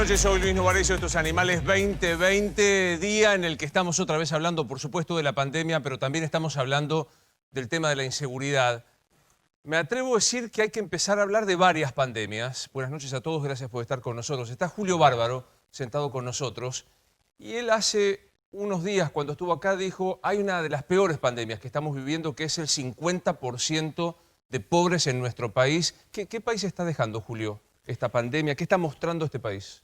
noches, soy Luis Novarecio, estos Animales 2020, día en el que estamos otra vez hablando, por supuesto, de la pandemia, pero también estamos hablando del tema de la inseguridad. Me atrevo a decir que hay que empezar a hablar de varias pandemias. Buenas noches a todos, gracias por estar con nosotros. Está Julio Bárbaro sentado con nosotros y él hace unos días, cuando estuvo acá, dijo hay una de las peores pandemias que estamos viviendo, que es el 50% de pobres en nuestro país. ¿Qué país está dejando, Julio, esta pandemia? ¿Qué está mostrando este país?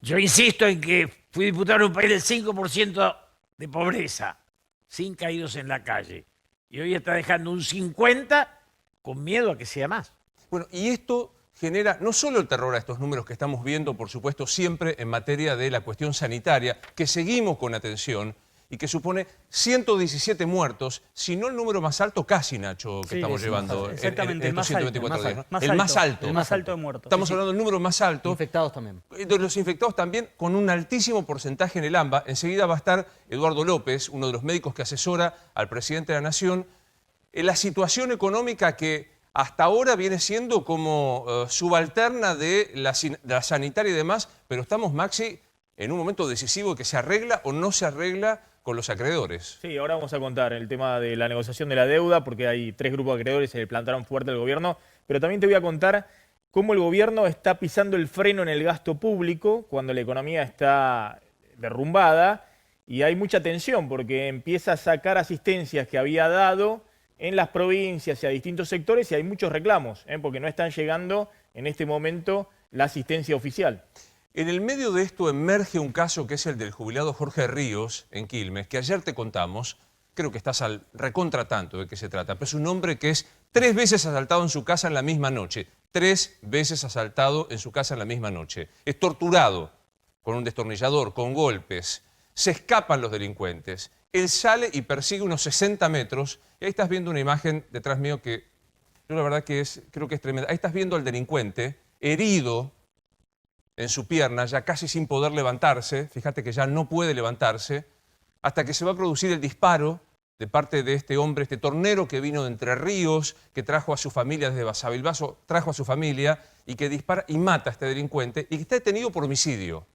Yo insisto en que fui diputado en un país del 5% de pobreza, sin caídos en la calle. Y hoy está dejando un 50% con miedo a que sea más. Bueno, y esto genera no solo el terror a estos números que estamos viendo, por supuesto, siempre en materia de la cuestión sanitaria, que seguimos con atención y que supone 117 muertos, si no el número más alto, casi, Nacho, que estamos llevando exactamente, en estos 124 días, ¿no? El más alto. El más alto de muertos. Estamos hablando del número más alto. Infectados también. De los infectados también, con un altísimo porcentaje en el AMBA. Enseguida va a estar Eduardo López, uno de los médicos que asesora al presidente de la Nación, en la situación económica que hasta ahora viene siendo como subalterna de la sanitaria y demás, pero estamos, Maxi, en un momento decisivo que se arregla o no se arregla con los acreedores. Sí, ahora vamos a contar el tema de la negociación de la deuda, porque hay 3 grupos de acreedores que se le plantaron fuerte al gobierno, pero también te voy a contar cómo el gobierno está pisando el freno en el gasto público cuando la economía está derrumbada y hay mucha tensión porque empieza a sacar asistencias que había dado en las provincias y a distintos sectores y hay muchos reclamos, porque no están llegando en este momento la asistencia oficial. En el medio de esto emerge un caso que es el del jubilado Jorge Ríos en Quilmes, que ayer te contamos, creo que estás al recontra tanto de qué se trata, pero es un hombre que es 3 veces asaltado en su casa en la misma noche, 3 veces asaltado en su casa en la misma noche, es torturado con un destornillador, con golpes, se escapan los delincuentes, él sale y persigue unos 60 metros, y ahí estás viendo una imagen detrás mío que yo la verdad que creo que es tremenda, ahí estás viendo al delincuente herido en su pierna, ya casi sin poder levantarse, fíjate que ya no puede levantarse, hasta que se va a producir el disparo de parte de este hombre, este tornero que vino de Entre Ríos, que trajo a su familia desde Basavilbaso, trajo a su familia y que dispara y mata a este delincuente y que está detenido por homicidio.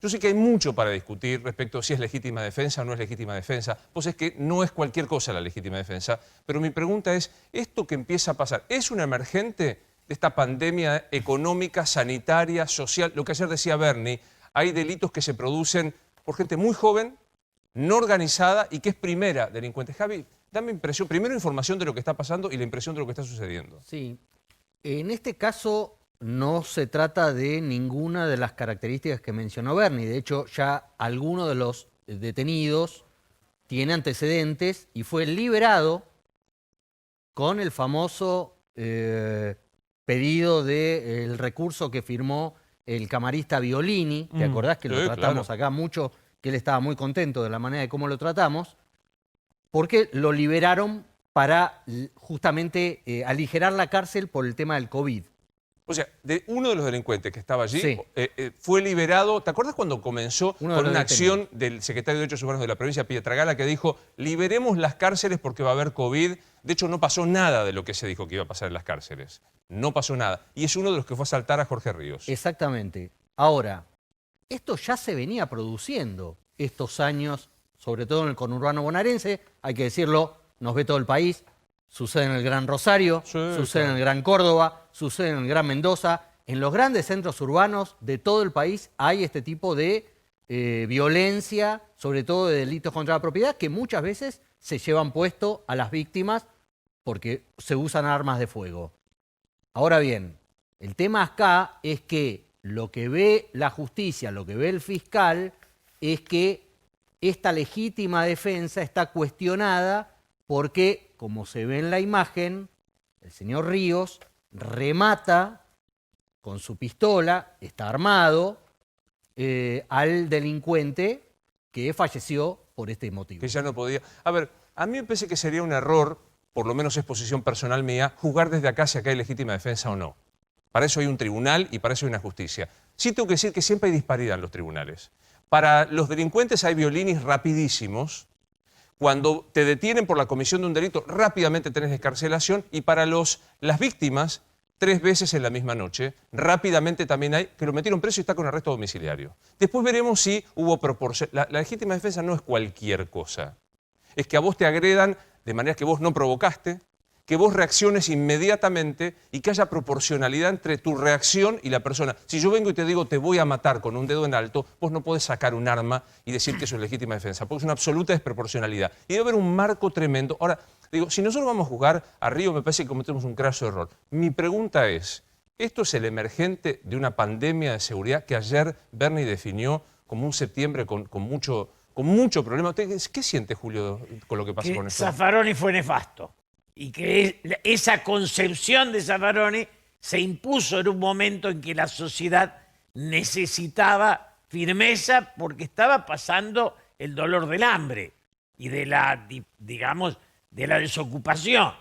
Yo sé que hay mucho para discutir respecto a si es legítima defensa o no es legítima defensa, pues es que no es cualquier cosa la legítima defensa, pero mi pregunta es, ¿esto que empieza a pasar es un emergente de esta pandemia económica, sanitaria, social? Lo que ayer decía Bernie, hay delitos que se producen por gente muy joven, no organizada y que es primera delincuente. Javi, dame impresión, primero información de lo que está pasando y la impresión de lo que está sucediendo. Sí, en este caso no se trata de ninguna de las características que mencionó Bernie. De hecho, ya alguno de los detenidos tiene antecedentes y fue liberado con el famoso pedido del recurso que firmó el camarista Violini. ¿Te acordás que lo tratamos acá mucho? Que él estaba muy contento de la manera de cómo lo tratamos, porque lo liberaron para justamente aligerar la cárcel por el tema del COVID. O sea, de uno de los delincuentes que estaba allí, Sí. fue liberado. ¿Te acuerdas cuando comenzó Uno de con los una detenidos. acción del secretario de Derechos Humanos de la provincia, Pietragala, que dijo, liberemos las cárceles porque va a haber COVID? De hecho, no pasó nada de lo que se dijo que iba a pasar en las cárceles. No pasó nada. Y es uno de los que fue a asaltar a Jorge Ríos. Exactamente. Ahora, esto ya se venía produciendo estos años, sobre todo en el conurbano bonaerense, hay que decirlo, nos ve todo el país, sucede en el Gran Rosario, sucede en el Gran Córdoba, sucede en el Gran Mendoza, en los grandes centros urbanos de todo el país hay este tipo de violencia, sobre todo de delitos contra la propiedad, que muchas veces se llevan puesto a las víctimas porque se usan armas de fuego. Ahora bien, el tema acá es que lo que ve la justicia, lo que ve el fiscal, es que esta legítima defensa está cuestionada porque, como se ve en la imagen, el señor Ríos remata con su pistola, está armado, al delincuente que falleció por este motivo. Que ya no podía. A ver, a mí me parece que sería un error, por lo menos es posición personal mía, juzgar desde acá si acá hay legítima defensa o no. Para eso hay un tribunal y para eso hay una justicia. Sí tengo que decir que siempre hay disparidad en los tribunales. Para los delincuentes hay violinis rapidísimos. Cuando te detienen por la comisión de un delito, rápidamente tenés escarcelación. Y para las víctimas, 3 veces en la misma noche. Rápidamente también hay que lo metieron preso y está con arresto domiciliario. Después veremos si hubo proporción. La legítima defensa no es cualquier cosa. Es que a vos te agredan de manera que vos no provocaste, que vos reacciones inmediatamente y que haya proporcionalidad entre tu reacción y la persona. Si yo vengo y te digo te voy a matar con un dedo en alto, vos no podés sacar un arma y decir que eso es legítima defensa, porque es una absoluta desproporcionalidad. Y debe haber un marco tremendo. Ahora, digo, si nosotros vamos a jugar a Río, me parece que cometemos un craso error. Mi pregunta es, ¿esto es el emergente de una pandemia de seguridad que ayer Bernie definió como un septiembre con mucho problema? ¿Qué siente, Julio, con lo que pasa con esto? Zaffaroni fue nefasto y que esa concepción de Zaffaroni se impuso en un momento en que la sociedad necesitaba firmeza porque estaba pasando el dolor del hambre y de la, digamos, de la desocupación.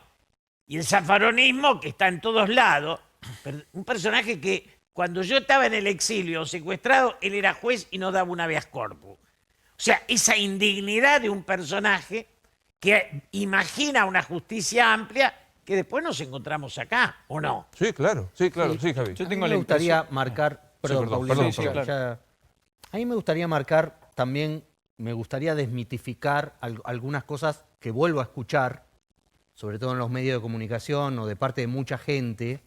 Y el zaffaronismo, que está en todos lados, un personaje que cuando yo estaba en el exilio secuestrado, él era juez y no daba un habeas corpus. O sea, esa indignidad de un personaje que imagina una justicia amplia que después nos encontramos acá, ¿o no? Sí, claro, sí, Javi. Yo tengo me gustaría marcar, perdón, Paulino, a mí me gustaría marcar también, me gustaría desmitificar algunas cosas que vuelvo a escuchar, sobre todo en los medios de comunicación o de parte de mucha gente,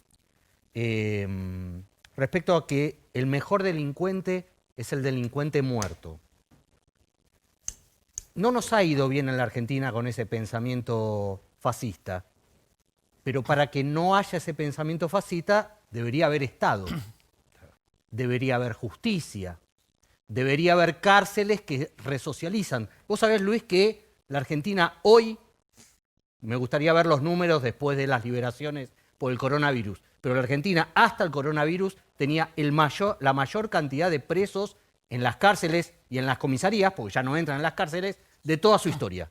respecto a que el mejor delincuente es el delincuente muerto. No nos ha ido bien en la Argentina con ese pensamiento fascista, pero para que no haya ese pensamiento fascista debería haber Estado, debería haber justicia, debería haber cárceles que resocializan. Vos sabés, Luis, que la Argentina hoy, me gustaría ver los números después de las liberaciones por el coronavirus, pero la Argentina hasta el coronavirus tenía la mayor cantidad de presos en las cárceles y en las comisarías, porque ya no entran en las cárceles, de toda su historia.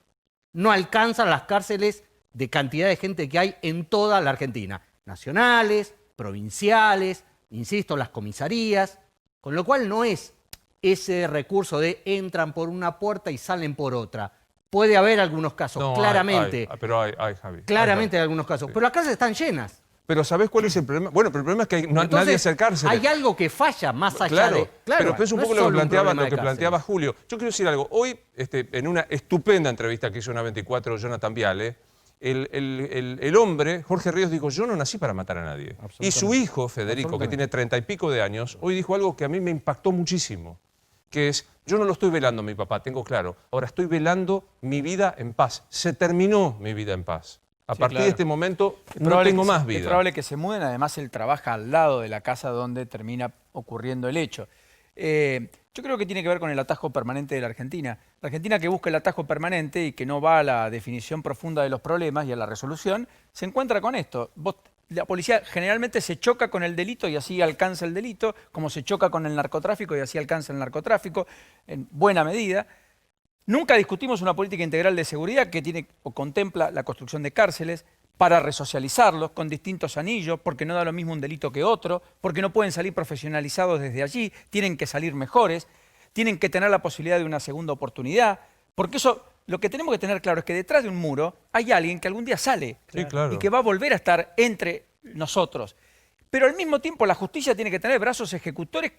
No alcanzan las cárceles de cantidad de gente que hay en toda la Argentina. Nacionales, provinciales, insisto, las comisarías, con lo cual no es ese recurso de entran por una puerta y salen por otra. Puede haber algunos casos, No, claramente. pero hay, Javi. Claramente hay algunos casos. Pero las cárceles están llenas. Pero ¿sabés cuál es el problema? Bueno, pero el problema es que no Entonces, nadie hace cárcel. hay algo que falla más allá Claro, de... Claro, pero es un no poco solo lo que problema de planteaba cárceles. Julio. Yo quiero decir algo. Hoy, en una estupenda entrevista que hizo en A24 Jonathan Viale, el hombre, Jorge Ríos, dijo, yo no nací para matar a nadie. Y su hijo, Federico, que tiene 30 y pico de años, hoy dijo algo que a mí me impactó muchísimo, que es, yo no lo estoy velando a mi papá, tengo claro, ahora estoy velando mi vida en paz. Se terminó mi vida en paz. A partir de este momento no tengo más vida. Es probable que se muden, además él trabaja al lado de la casa donde termina ocurriendo el hecho. Yo creo que tiene que ver con el atajo permanente de la Argentina. La Argentina que busca el atajo permanente y que no va a la definición profunda de los problemas y a la resolución, se encuentra con esto. La policía generalmente se choca con el delito y así alcanza el delito, como se choca con el narcotráfico y así alcanza el narcotráfico, en buena medida. Nunca discutimos una política integral de seguridad que tiene o contempla la construcción de cárceles para resocializarlos con distintos anillos, porque no da lo mismo un delito que otro, porque no pueden salir profesionalizados desde allí, tienen que salir mejores, tienen que tener la posibilidad de una segunda oportunidad, porque eso, lo que tenemos que tener claro es que detrás de un muro hay alguien que algún día sale Sí, claro. y que va a volver a estar entre nosotros. Pero al mismo tiempo la justicia tiene que tener brazos ejecutores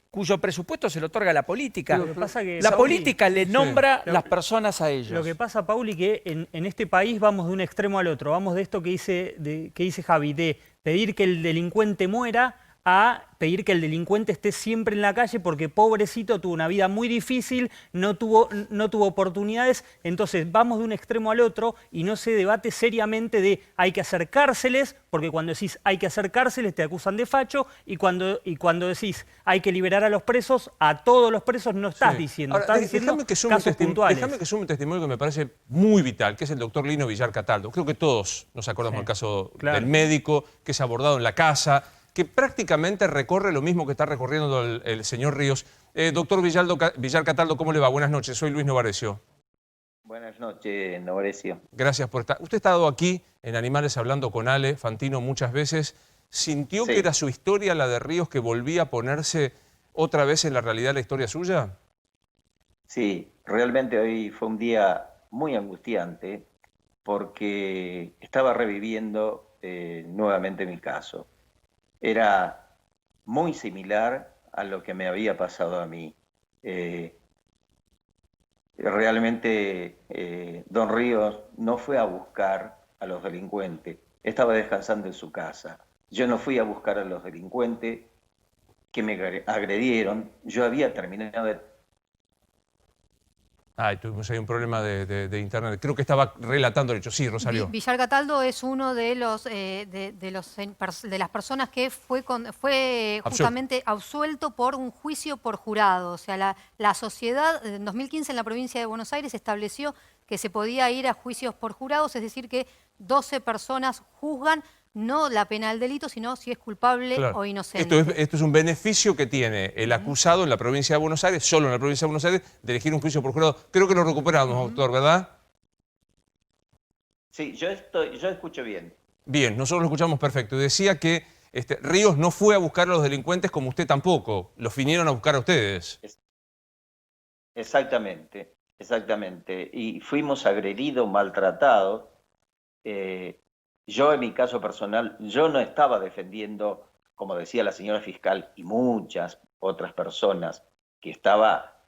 cuyo presupuesto se le otorga la política. Lo que pasa que, La Pauli, política le nombra las personas a ellos. Lo que pasa, Pauli, que en este país vamos de un extremo al otro. Vamos de esto que dice Javi, de pedir que el delincuente muera a pedir que el delincuente esté siempre en la calle porque pobrecito tuvo una vida muy difícil, no tuvo oportunidades. Entonces vamos de un extremo al otro y no se debate seriamente de hay que hacer cárceles, porque cuando decís hay que hacer cárceles te acusan de facho, y cuando decís hay que liberar a los presos, a todos los presos no estás diciendo, Ahora, estás diciendo casos puntuales. Déjame que sume un testimonio que me parece muy vital, que es el doctor Lino Villar Cataldo. Creo que todos nos acordamos del caso del médico que es abordado en la casa, que prácticamente recorre lo mismo que está recorriendo el señor Ríos. Doctor Villar Cataldo, ¿cómo le va? Buenas noches, soy Luis Novarecio. Buenas noches, Novarecio. Gracias por estar. Usted ha estado aquí en Animales hablando con Ale Fantino muchas veces. ¿Sintió que era su historia la de Ríos que volvía a ponerse otra vez en la realidad la historia suya? Sí, realmente hoy fue un día muy angustiante porque estaba reviviendo nuevamente mi caso. era muy similar a lo que me había pasado a mí. Realmente Don Ríos no fue a buscar a los delincuentes, estaba descansando en su casa. Yo no fui a buscar a los delincuentes que me agredieron, yo había terminado de... Ay, tuvimos ahí un problema de internet. Creo que estaba relatando el hecho. Sí, Rosario. Villar Cataldo es uno de los de las personas que fue justamente absuelto por un juicio por jurado. O sea, la sociedad en 2015 en la provincia de Buenos Aires estableció que se podía ir a juicios por jurados, es decir, que 12 personas juzgan no la pena del delito, sino si es culpable Claro. o inocente. Esto es un beneficio que tiene el acusado en la provincia de Buenos Aires, solo en la provincia de Buenos Aires, de elegir un juicio por jurado. Creo que lo recuperamos, doctor, ¿verdad? Sí, yo escucho bien. Bien, nosotros lo escuchamos perfecto. Y decía que Ríos no fue a buscar a los delincuentes como usted tampoco. Los vinieron a buscar a ustedes. Exactamente, exactamente. Y fuimos agredidos, maltratados. Yo en mi caso personal, yo no estaba defendiendo, como decía la señora fiscal y muchas otras personas, que estaba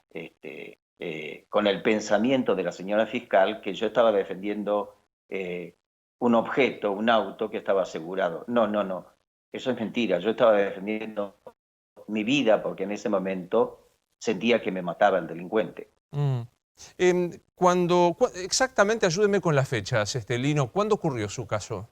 con el pensamiento de la señora fiscal, que yo estaba defendiendo un objeto, un auto que estaba asegurado. No, no, no. Eso es mentira. Yo estaba defendiendo mi vida porque en ese momento sentía que me mataba el delincuente. Exactamente, ayúdeme con las fechas, Lino. ¿Cuándo ocurrió su caso?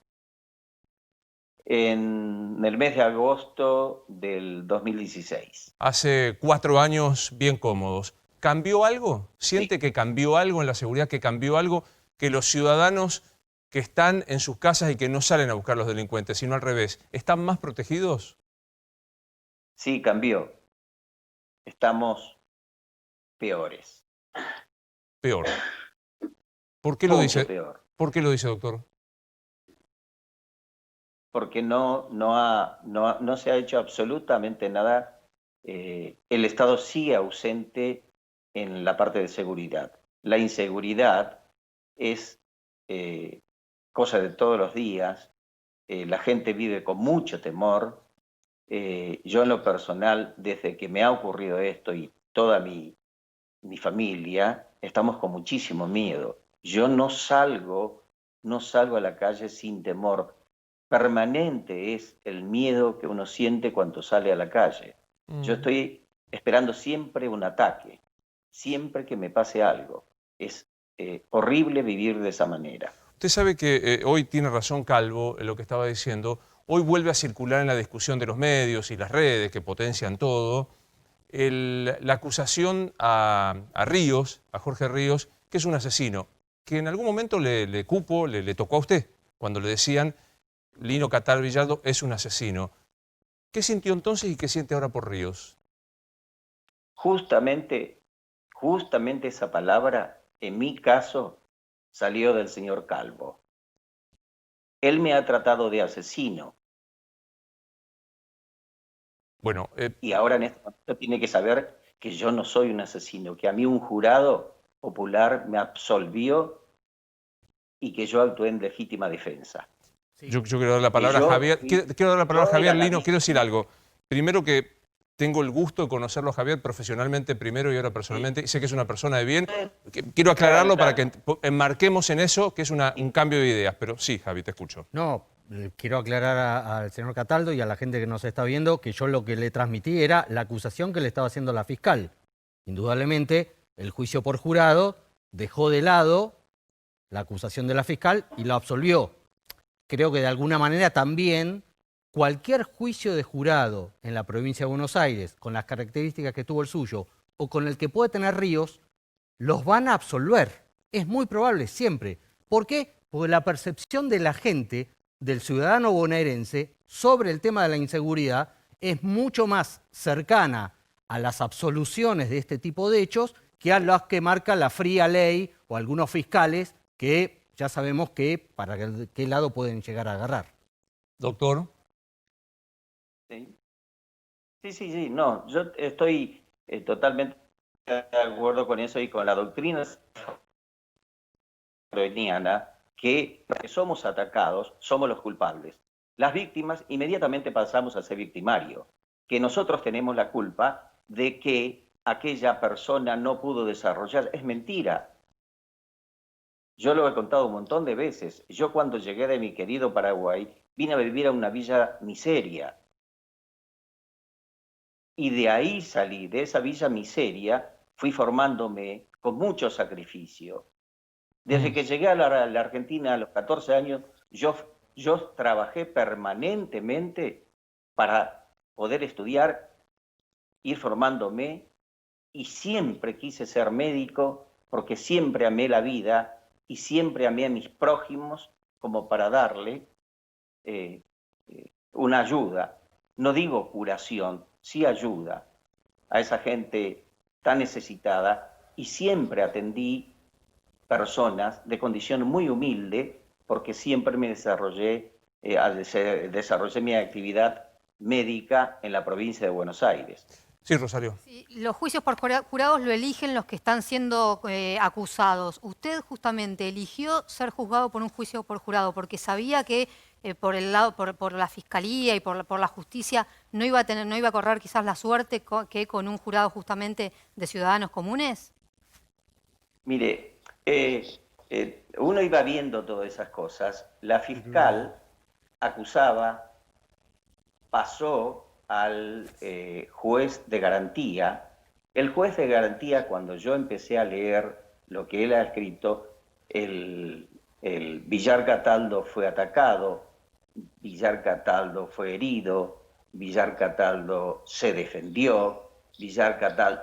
En el mes de agosto del 2016. Hace 4 años bien cómodos. ¿Cambió algo? ¿Siente Sí. que cambió algo en la seguridad, que cambió algo, que los ciudadanos que están en sus casas y que no salen a buscar a los delincuentes, sino al revés, están más protegidos? Sí, cambió. Estamos peores. Peor. ¿Por qué lo Mucho dice? peor. ¿Por qué lo dice, doctor? Porque no se ha hecho absolutamente nada. El Estado sigue ausente en la parte de seguridad. La inseguridad es cosa de todos los días. La gente vive con mucho temor. Yo en lo personal, desde que me ha ocurrido esto y toda mi familia, estamos con muchísimo miedo. Yo no salgo a la calle sin temor. Permanente es el miedo que uno siente cuando sale a la calle. Yo estoy esperando siempre un ataque, siempre que me pase algo. Es horrible vivir de esa manera. Usted sabe que hoy tiene razón Calvo en lo que estaba diciendo. Hoy vuelve a circular en la discusión de los medios y las redes que potencian todo la acusación a Ríos, a Jorge Ríos, que es un asesino, que en algún momento le tocó a usted, cuando le decían Lino Cataldo Villaldo es un asesino. ¿Qué sintió entonces y qué siente ahora por Ríos? Justamente esa palabra, en mi caso, salió del señor Calvo. Él me ha tratado de asesino. Bueno, y ahora en este momento tiene que saber que yo no soy un asesino, que a mí un jurado popular me absolvió y que yo actué en legítima defensa. yo quiero dar la palabra a Javier. Quiero dar la palabra a Javier Lino. Quiero decir algo. Primero que tengo el gusto de conocerlo a Javier profesionalmente primero y ahora personalmente. Sí. Sé que es una persona de bien. Quiero aclararlo para que enmarquemos en eso, que es un cambio de ideas. Pero sí, Javi, te escucho. No, quiero aclarar al señor Cataldo y a la gente que nos está viendo que yo lo que le transmití era la acusación que le estaba haciendo la fiscal. Indudablemente, el juicio por jurado dejó de lado la acusación de la fiscal y la absolvió. Creo que de alguna manera también cualquier juicio de jurado en la provincia de Buenos Aires, con las características que tuvo el suyo, o con el que puede tener Ríos, los van a absolver. Es muy probable, siempre. ¿Por qué? Porque la percepción de la gente, del ciudadano bonaerense, sobre el tema de la inseguridad, es mucho más cercana a las absoluciones de este tipo de hechos que a las que marca la fría ley o algunos fiscales que ya sabemos que para qué lado pueden llegar a agarrar. Doctor. Sí, no, yo estoy totalmente de acuerdo con eso y con la doctrina freudiana que somos atacados, somos los culpables. Las víctimas inmediatamente pasamos a ser victimario, que nosotros tenemos la culpa de que aquella persona no pudo desarrollar. Es mentira. Yo lo he contado un montón de veces. Yo cuando llegué de mi querido Paraguay, vine a vivir a una villa miseria. Y de ahí salí, de esa villa miseria, fui formándome con mucho sacrificio. Desde que llegué a la Argentina a los 14 años, yo trabajé permanentemente para poder estudiar, ir formándome, y siempre quise ser médico porque siempre amé la vida y siempre amé a mis prójimos como para darle una ayuda. No digo curación, sí ayuda a esa gente tan necesitada, y siempre atendí personas de condición muy humilde porque siempre me desarrollé mi actividad médica en la provincia de Buenos Aires. Sí, Rosario. Sí, los juicios por jurados lo eligen los que están siendo acusados. Usted justamente eligió ser juzgado por un juicio por jurado porque sabía que por la fiscalía y por la justicia no iba a correr quizás la suerte que con un jurado justamente de ciudadanos comunes. Mire, uno iba viendo todas esas cosas. La fiscal acusaba, pasó al juez de garantía. El juez de garantía, cuando yo empecé a leer lo que él ha escrito, el Villar Cataldo fue atacado, Villar Cataldo fue herido, Villar Cataldo se defendió, Villar Cataldo...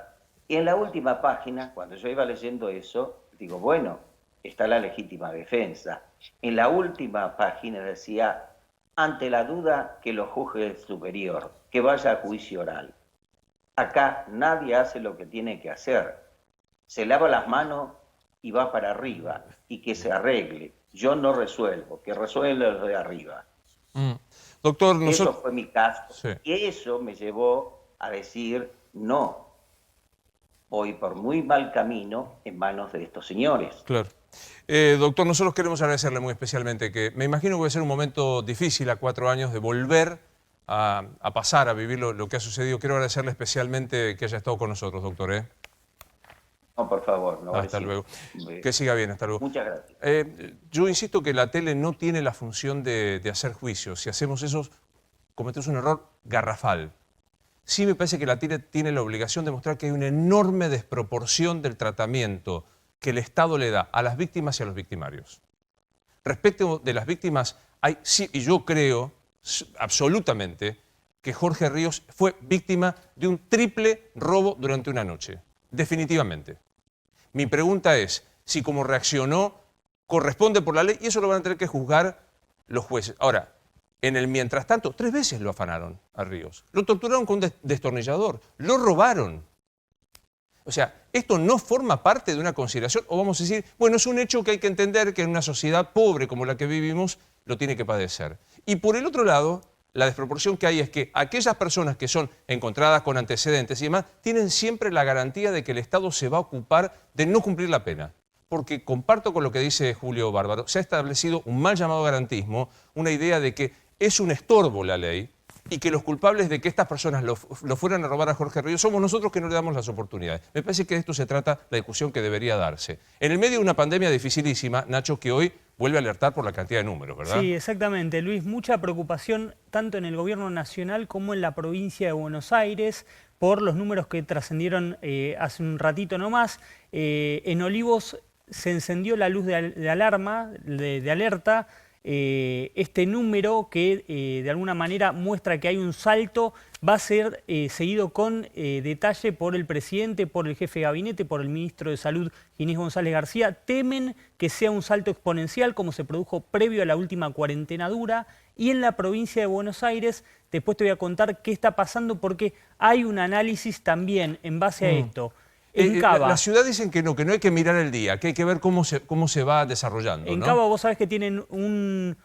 Y en la última página, cuando yo iba leyendo eso, digo, bueno, está la legítima defensa. En la última página decía, ante la duda que lo juzgue el superior, que vaya a juicio oral. Acá nadie hace lo que tiene que hacer. Se lava las manos y va para arriba, y que se arregle. Yo no resuelvo, que resuelven los de arriba. Doctor, Eso fue mi caso. Sí. Y eso me llevó a decir, no, voy por muy mal camino en manos de estos señores. Claro. Doctor, nosotros queremos agradecerle muy especialmente que me imagino que va a ser un momento difícil a 4 años de volver a pasar, a vivir lo que ha sucedido. Quiero agradecerle especialmente que haya estado con nosotros, doctor. No, por favor. No, hasta luego. Que siga bien, hasta luego. Muchas gracias. Yo insisto que la tele no tiene la función de hacer juicios. Si hacemos eso, cometemos un error garrafal. Sí me parece que la tele tiene la obligación de mostrar que hay una enorme desproporción del tratamiento que el Estado le da a las víctimas y a los victimarios. Respecto de las víctimas, y yo creo absolutamente que Jorge Ríos fue víctima de un triple robo durante una noche. Definitivamente. Mi pregunta es, si como reaccionó corresponde por la ley, y eso lo van a tener que juzgar los jueces. Ahora, en el mientras tanto, 3 veces lo afanaron a Ríos. Lo torturaron con un destornillador, lo robaron. O sea, esto no forma parte de una consideración, o vamos a decir, bueno, es un hecho que hay que entender que en una sociedad pobre como la que vivimos lo tiene que padecer. Y por el otro lado, la desproporción que hay es que aquellas personas que son encontradas con antecedentes y demás, tienen siempre la garantía de que el Estado se va a ocupar de no cumplir la pena. Porque comparto con lo que dice Julio Bárbaro, se ha establecido un mal llamado garantismo, una idea de que es un estorbo la ley y que los culpables de que estas personas lo fueran a robar a Jorge Ríos somos nosotros que no le damos las oportunidades. Me parece que de esto se trata la discusión que debería darse. En el medio de una pandemia dificilísima, Nacho, que hoy vuelve a alertar por la cantidad de números, ¿verdad? Sí, exactamente, Luis. Mucha preocupación tanto en el gobierno nacional como en la provincia de Buenos Aires por los números que trascendieron hace un ratito nomás. En Olivos se encendió la luz de alarma, de alerta. Este número que de alguna manera muestra que hay un salto va a ser seguido con detalle por el presidente, por el jefe de gabinete, por el ministro de Salud, Ginés González García. Temen que sea un salto exponencial como se produjo previo a la última cuarentena dura. Y en la provincia de Buenos Aires, después te voy a contar qué está pasando porque hay un análisis también en base a esto. En Cava. La ciudad dicen que no hay que mirar el día, que hay que ver cómo se va desarrollando. En ¿no? Cava vos sabés que tienen un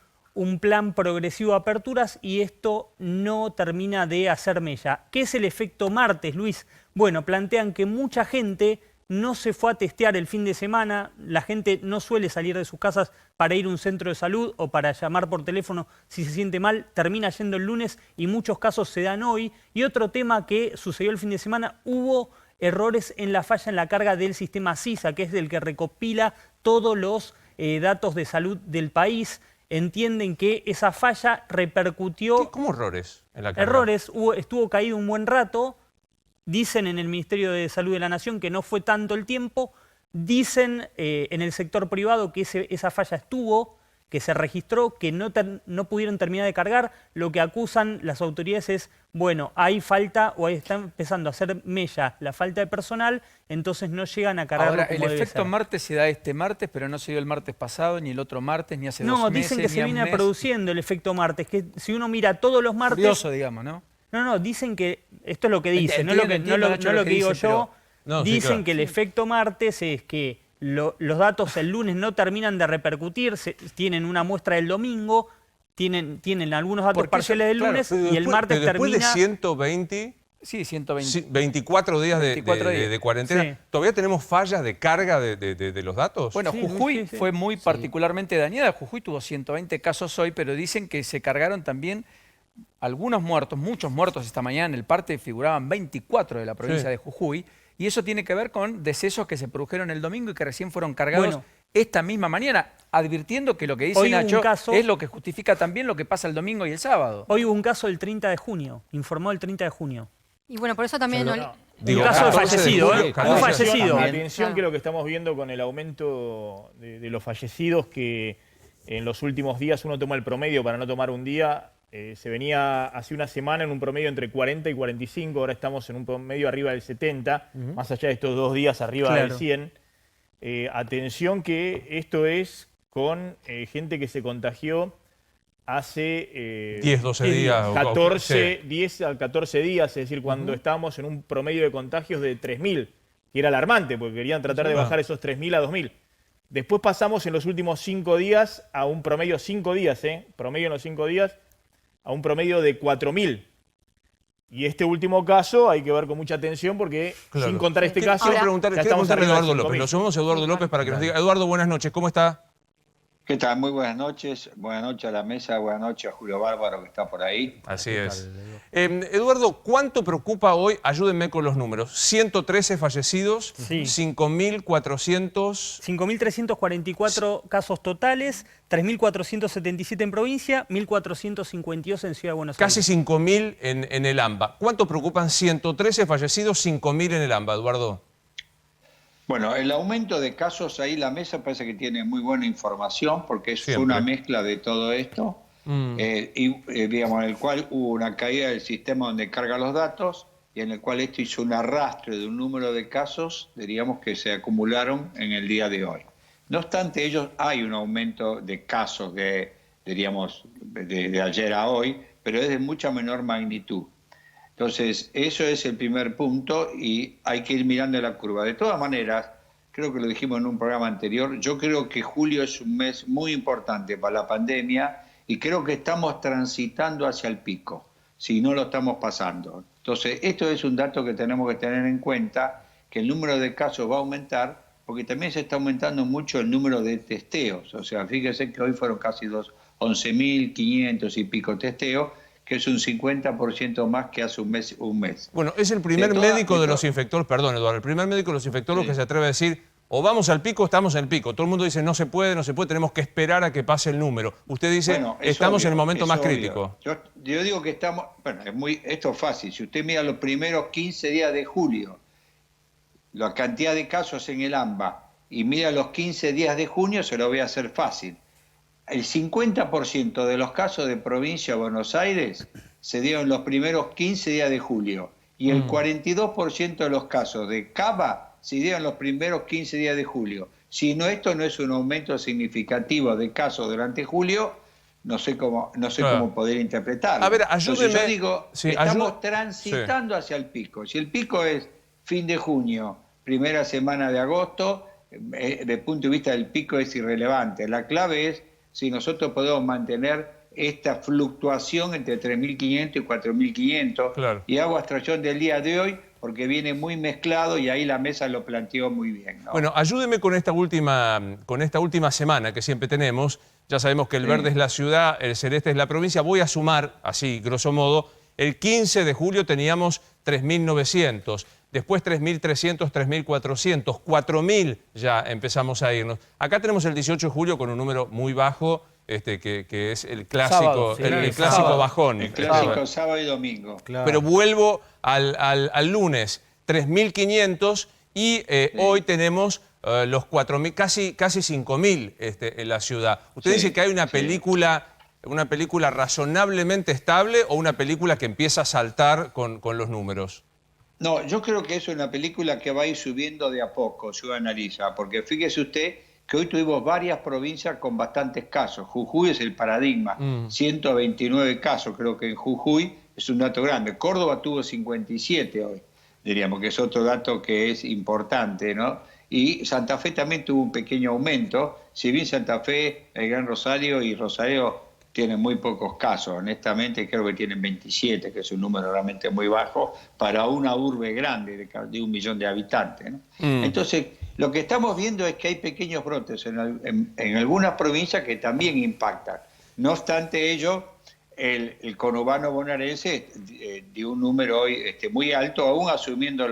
plan progresivo de aperturas y esto no termina de hacer mella. ¿Qué es el efecto martes, Luis? Bueno, plantean que mucha gente no se fue a testear el fin de semana, la gente no suele salir de sus casas para ir a un centro de salud o para llamar por teléfono si se siente mal, termina yendo el lunes y muchos casos se dan hoy. Y otro tema que sucedió el fin de semana, hubo errores en la falla en la carga del sistema CISA, que es el que recopila todos los datos de salud del país. Entienden que esa falla repercutió... ¿Cómo errores en la carga? Errores, estuvo caído un buen rato. Dicen en el Ministerio de Salud de la Nación que no fue tanto el tiempo. Dicen en el sector privado que esa falla estuvo, que se registró, que no pudieron terminar de cargar. Lo que acusan las autoridades es, bueno, hay falta o ahí está empezando a hacer mella la falta de personal, entonces no llegan a cargar. Ahora, como el debe efecto ser. martes se da este martes, pero no se dio el martes pasado, ni el otro martes, ni hace 2 No, meses, dicen que ni se a un viene mes. produciendo el efecto martes, que si uno mira todos los martes... Curioso, digamos, ¿no? No, dicen que, esto es lo que dicen, no lo que, Entiendo, no lo Nacho, que digo dicen, yo. pero- No, sí, Dicen claro. que el efecto martes es que los datos el lunes no terminan de repercutir, tienen una muestra del domingo, tienen algunos datos Porque eso, parciales del claro, lunes Pero y el después- martes pero después termina... de 120... Sí, 120. Sí, 24 días de 24 días. de cuarentena. Sí. ¿Todavía tenemos fallas de carga de los datos? Bueno, Sí, Jujuy sí, sí. fue muy particularmente dañada. Jujuy tuvo 120 casos hoy, pero dicen que se cargaron también algunos muertos, muchos muertos esta mañana. En el parte figuraban 24 de la provincia Sí. de Jujuy. Y eso tiene que ver con decesos que se produjeron el domingo y que recién fueron cargados Bueno. esta misma mañana, advirtiendo que lo que dice Hoy hubo un Nacho caso- es lo que justifica también lo que pasa el domingo y el sábado. Hoy hubo un caso del 30 de junio, informó el 30 de junio. Y bueno, por eso también... Digo, un caso de 14 fallecido, julio, ¿eh? 14. Un fallecido. Atención, Ah. que lo que estamos viendo con el aumento de los fallecidos, que en los últimos días uno toma el promedio para no tomar un día, se venía hace una semana en un promedio entre 40 y 45, ahora estamos en un promedio arriba del 70, más allá de estos 2 días arriba Claro. del 100. Atención que esto es con gente que se contagió hace 10, 12 10 días. o- 14, sí. 10 a 14 días, es decir, cuando estábamos en un promedio de contagios de 3.000, que era alarmante, porque querían tratar de bajar esos 3.000 a 2.000. Después pasamos en los últimos 5 días a un promedio, 5 días, promedio en los 5 días, a un promedio de 4.000. Y este último caso hay que ver con mucha atención porque Claro. sin contar este Quiero caso, Ahora- ya preguntarle a estamos arriba de Eduardo López. 5.000. Lo llamamos a Eduardo López para que nos diga. Eduardo, buenas noches. ¿Cómo está? ¿Qué tal? Muy buenas noches a la mesa, buenas noches a Julio Bárbaro que está por ahí. Así es. Eduardo, ¿cuánto preocupa hoy? Ayúdenme con los números. 113 fallecidos, Sí. 5.400... 5.344 casos totales, 3.477 en provincia, 1.452 en Ciudad de Buenos Casi Aires. 5.000 en el AMBA. ¿Cuánto preocupan 113 fallecidos, 5.000 en el AMBA, Eduardo? Bueno, el aumento de casos ahí, la mesa parece que tiene muy buena información porque fue Siempre. una mezcla de todo esto, digamos, en el cual hubo una caída del sistema donde carga los datos y en el cual esto hizo un arrastre de un número de casos, diríamos, que se acumularon en el día de hoy. No obstante ello, hay un aumento de casos diríamos, de ayer a hoy, pero es de mucha menor magnitud. Entonces, eso es el primer punto y hay que ir mirando la curva. De todas maneras, creo que lo dijimos en un programa anterior, yo creo que julio es un mes muy importante para la pandemia y creo que estamos transitando hacia el pico, si no lo estamos pasando. Entonces, esto es un dato que tenemos que tener en cuenta, que el número de casos va a aumentar, porque también se está aumentando mucho el número de testeos. O sea, fíjese que hoy fueron casi 11.500 y pico testeos, que es un 50% más que hace un mes. Bueno, es el primer médico de los infectólogos, perdón Eduardo, el primer médico de los infectólogos Sí. que se atreve a decir, o vamos al pico o estamos en el pico. Todo el mundo dice, no se puede, tenemos que esperar a que pase el número. Usted dice, Bueno, es estamos obvio, en el momento es más obvio. crítico. Yo digo que estamos, bueno, esto es fácil. Si usted mira los primeros 15 días de julio, la cantidad de casos en el AMBA, y mira los 15 días de junio, se lo voy a hacer fácil. El 50% de los casos de provincia de Buenos Aires se dieron en los primeros 15 días de julio y el 42% de los casos de Cava se dieron en los primeros 15 días de julio. Si no, esto no es un aumento significativo de casos durante julio, no sé cómo poder interpretarlo. A ver, Entonces ayúdeme. yo digo, Sí, estamos transitando hacia el pico. Si el pico es fin de junio, primera semana de agosto, desde el punto de vista del pico es irrelevante. La clave es si nosotros podemos mantener esta fluctuación entre 3.500 y 4.500. Claro. Y hago abstracción del día de hoy, porque viene muy mezclado y ahí la mesa lo planteó muy bien, ¿no? Bueno, ayúdeme con esta última semana que siempre tenemos. Ya sabemos que el verde es la ciudad, el celeste es la provincia. Voy a sumar, así, grosso modo, el 15 de julio teníamos 3.900, después 3.300, 3.400, 4.000 ya empezamos a irnos. Acá tenemos el 18 de julio con un número muy bajo, que es el clásico, Sábado, sí, el clásico bajón. El clásico sábado y domingo. Claro. Pero vuelvo al lunes, 3.500 y hoy tenemos los 4.000, casi 5.000 en la ciudad. ¿Usted Sí, dice que hay una sí. película razonablemente estable o una película que empieza a saltar con los números? No, yo creo que es una película que va a ir subiendo de a poco, si uno analiza, porque fíjese usted que hoy tuvimos varias provincias con bastantes casos. Jujuy es el paradigma, 129 casos, creo que en Jujuy es un dato grande. Córdoba tuvo 57 hoy, diríamos que es otro dato que es importante, ¿no? Y Santa Fe también tuvo un pequeño aumento, si bien Santa Fe, el Gran Rosario y Rosario tienen muy pocos casos, honestamente creo que tienen 27, que es un número realmente muy bajo para una urbe grande de 1 millón de habitantes, ¿no? Entonces, lo que estamos viendo es que hay pequeños brotes en algunas provincias que también impactan. No obstante ello, el conurbano bonaerense dio un número hoy muy alto, aún asumiendo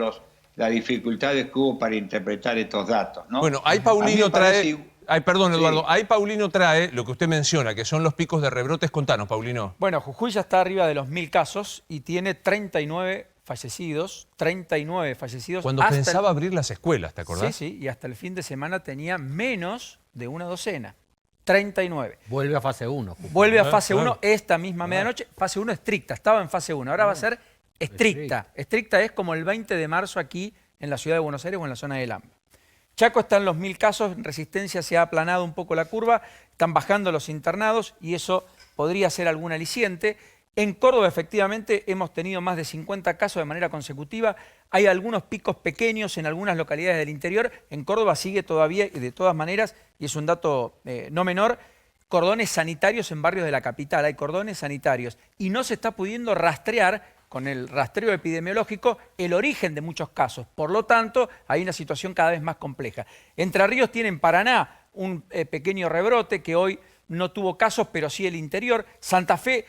las dificultades que hubo para interpretar estos datos, ¿no? Bueno, ahí A mí Paulino me parece- trae... Ay, perdón, Sí. Eduardo. Ahí Paulino trae lo que usted menciona, que son los picos de rebrotes. Contanos, Paulino. Bueno, Jujuy ya está arriba de los 1000 casos y tiene 39 fallecidos. 39 fallecidos. Cuando hasta pensaba abrir las escuelas, ¿te acordás? Sí, y hasta el fin de semana tenía menos de una docena. 39. Vuelve a fase 1. Vuelve a fase claro. 1 esta misma medianoche. Fase 1 estricta, estaba en fase 1. Ahora va a ser estricta. Estricta es como el 20 de marzo aquí en la ciudad de Buenos Aires o en la zona del AMBA. Chaco está en los 1000 casos, en Resistencia se ha aplanado un poco la curva, están bajando los internados y eso podría ser algún aliciente. En Córdoba, efectivamente, hemos tenido más de 50 casos de manera consecutiva. Hay algunos picos pequeños en algunas localidades del interior. En Córdoba sigue todavía, y de todas maneras, y es un dato no menor, cordones sanitarios en barrios de la capital. Hay cordones sanitarios. Y no se está pudiendo rastrear, con el rastreo epidemiológico, el origen de muchos casos. Por lo tanto, hay una situación cada vez más compleja. Entre Ríos tiene en Paraná un pequeño rebrote que hoy no tuvo casos, pero sí el interior. Santa Fe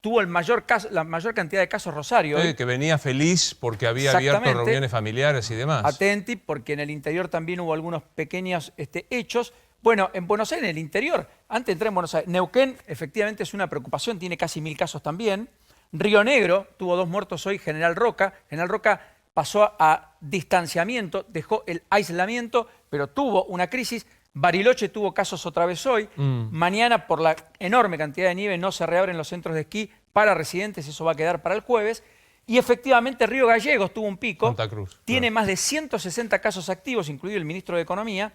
tuvo la mayor cantidad de casos Rosario. Que venía feliz porque había abierto Exactamente. reuniones familiares y demás. Atenti, porque en el interior también hubo algunos pequeños hechos. Bueno, en Buenos Aires, en el interior, antes de entrar en Buenos Aires, Neuquén efectivamente es una preocupación, tiene casi 1000 casos también. Río Negro tuvo 2 muertos hoy, General Roca. General Roca pasó a distanciamiento, dejó el aislamiento, pero tuvo una crisis. Bariloche tuvo casos otra vez hoy. Mañana, por la enorme cantidad de nieve, no se reabren los centros de esquí para residentes, eso va a quedar para el jueves. Y efectivamente Río Gallegos tuvo un pico. Santa Cruz. Tiene Claro. más de 160 casos activos, incluido el ministro de Economía.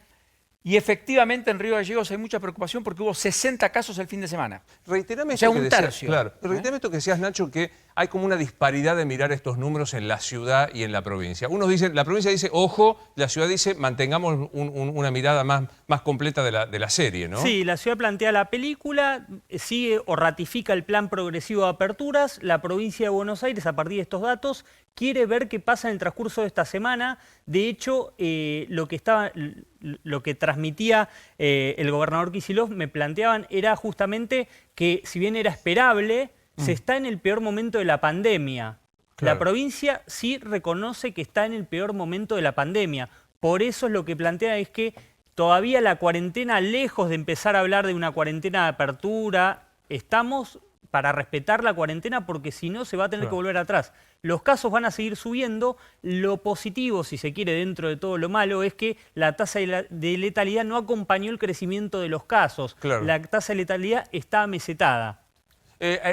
Y efectivamente en Río Gallegos hay mucha preocupación porque hubo 60 casos el fin de semana. Reiterame O sea, esto que un decías, tercio. claro, reiterame esto que decías, Nacho, que hay como una disparidad de mirar estos números en la ciudad y en la provincia. Unos dicen, la provincia dice, ojo, la ciudad dice, mantengamos una mirada más completa de la serie, ¿no? Sí, la ciudad plantea la película, sigue o ratifica el plan progresivo de aperturas. La provincia de Buenos Aires, a partir de estos datos, quiere ver qué pasa en el transcurso de esta semana. De hecho, lo que transmitía el gobernador Kicillof, me planteaban, era justamente que, si bien era esperable, se está en el peor momento de la pandemia. Claro. La provincia sí reconoce que está en el peor momento de la pandemia. Por eso es lo que plantea es que todavía la cuarentena, lejos de empezar a hablar de una cuarentena de apertura, estamos para respetar la cuarentena porque si no se va a tener que volver atrás. Los casos van a seguir subiendo. Lo positivo, si se quiere, dentro de todo lo malo, es que la tasa de letalidad no acompañó el crecimiento de los casos. Claro. La tasa de letalidad está amesetada.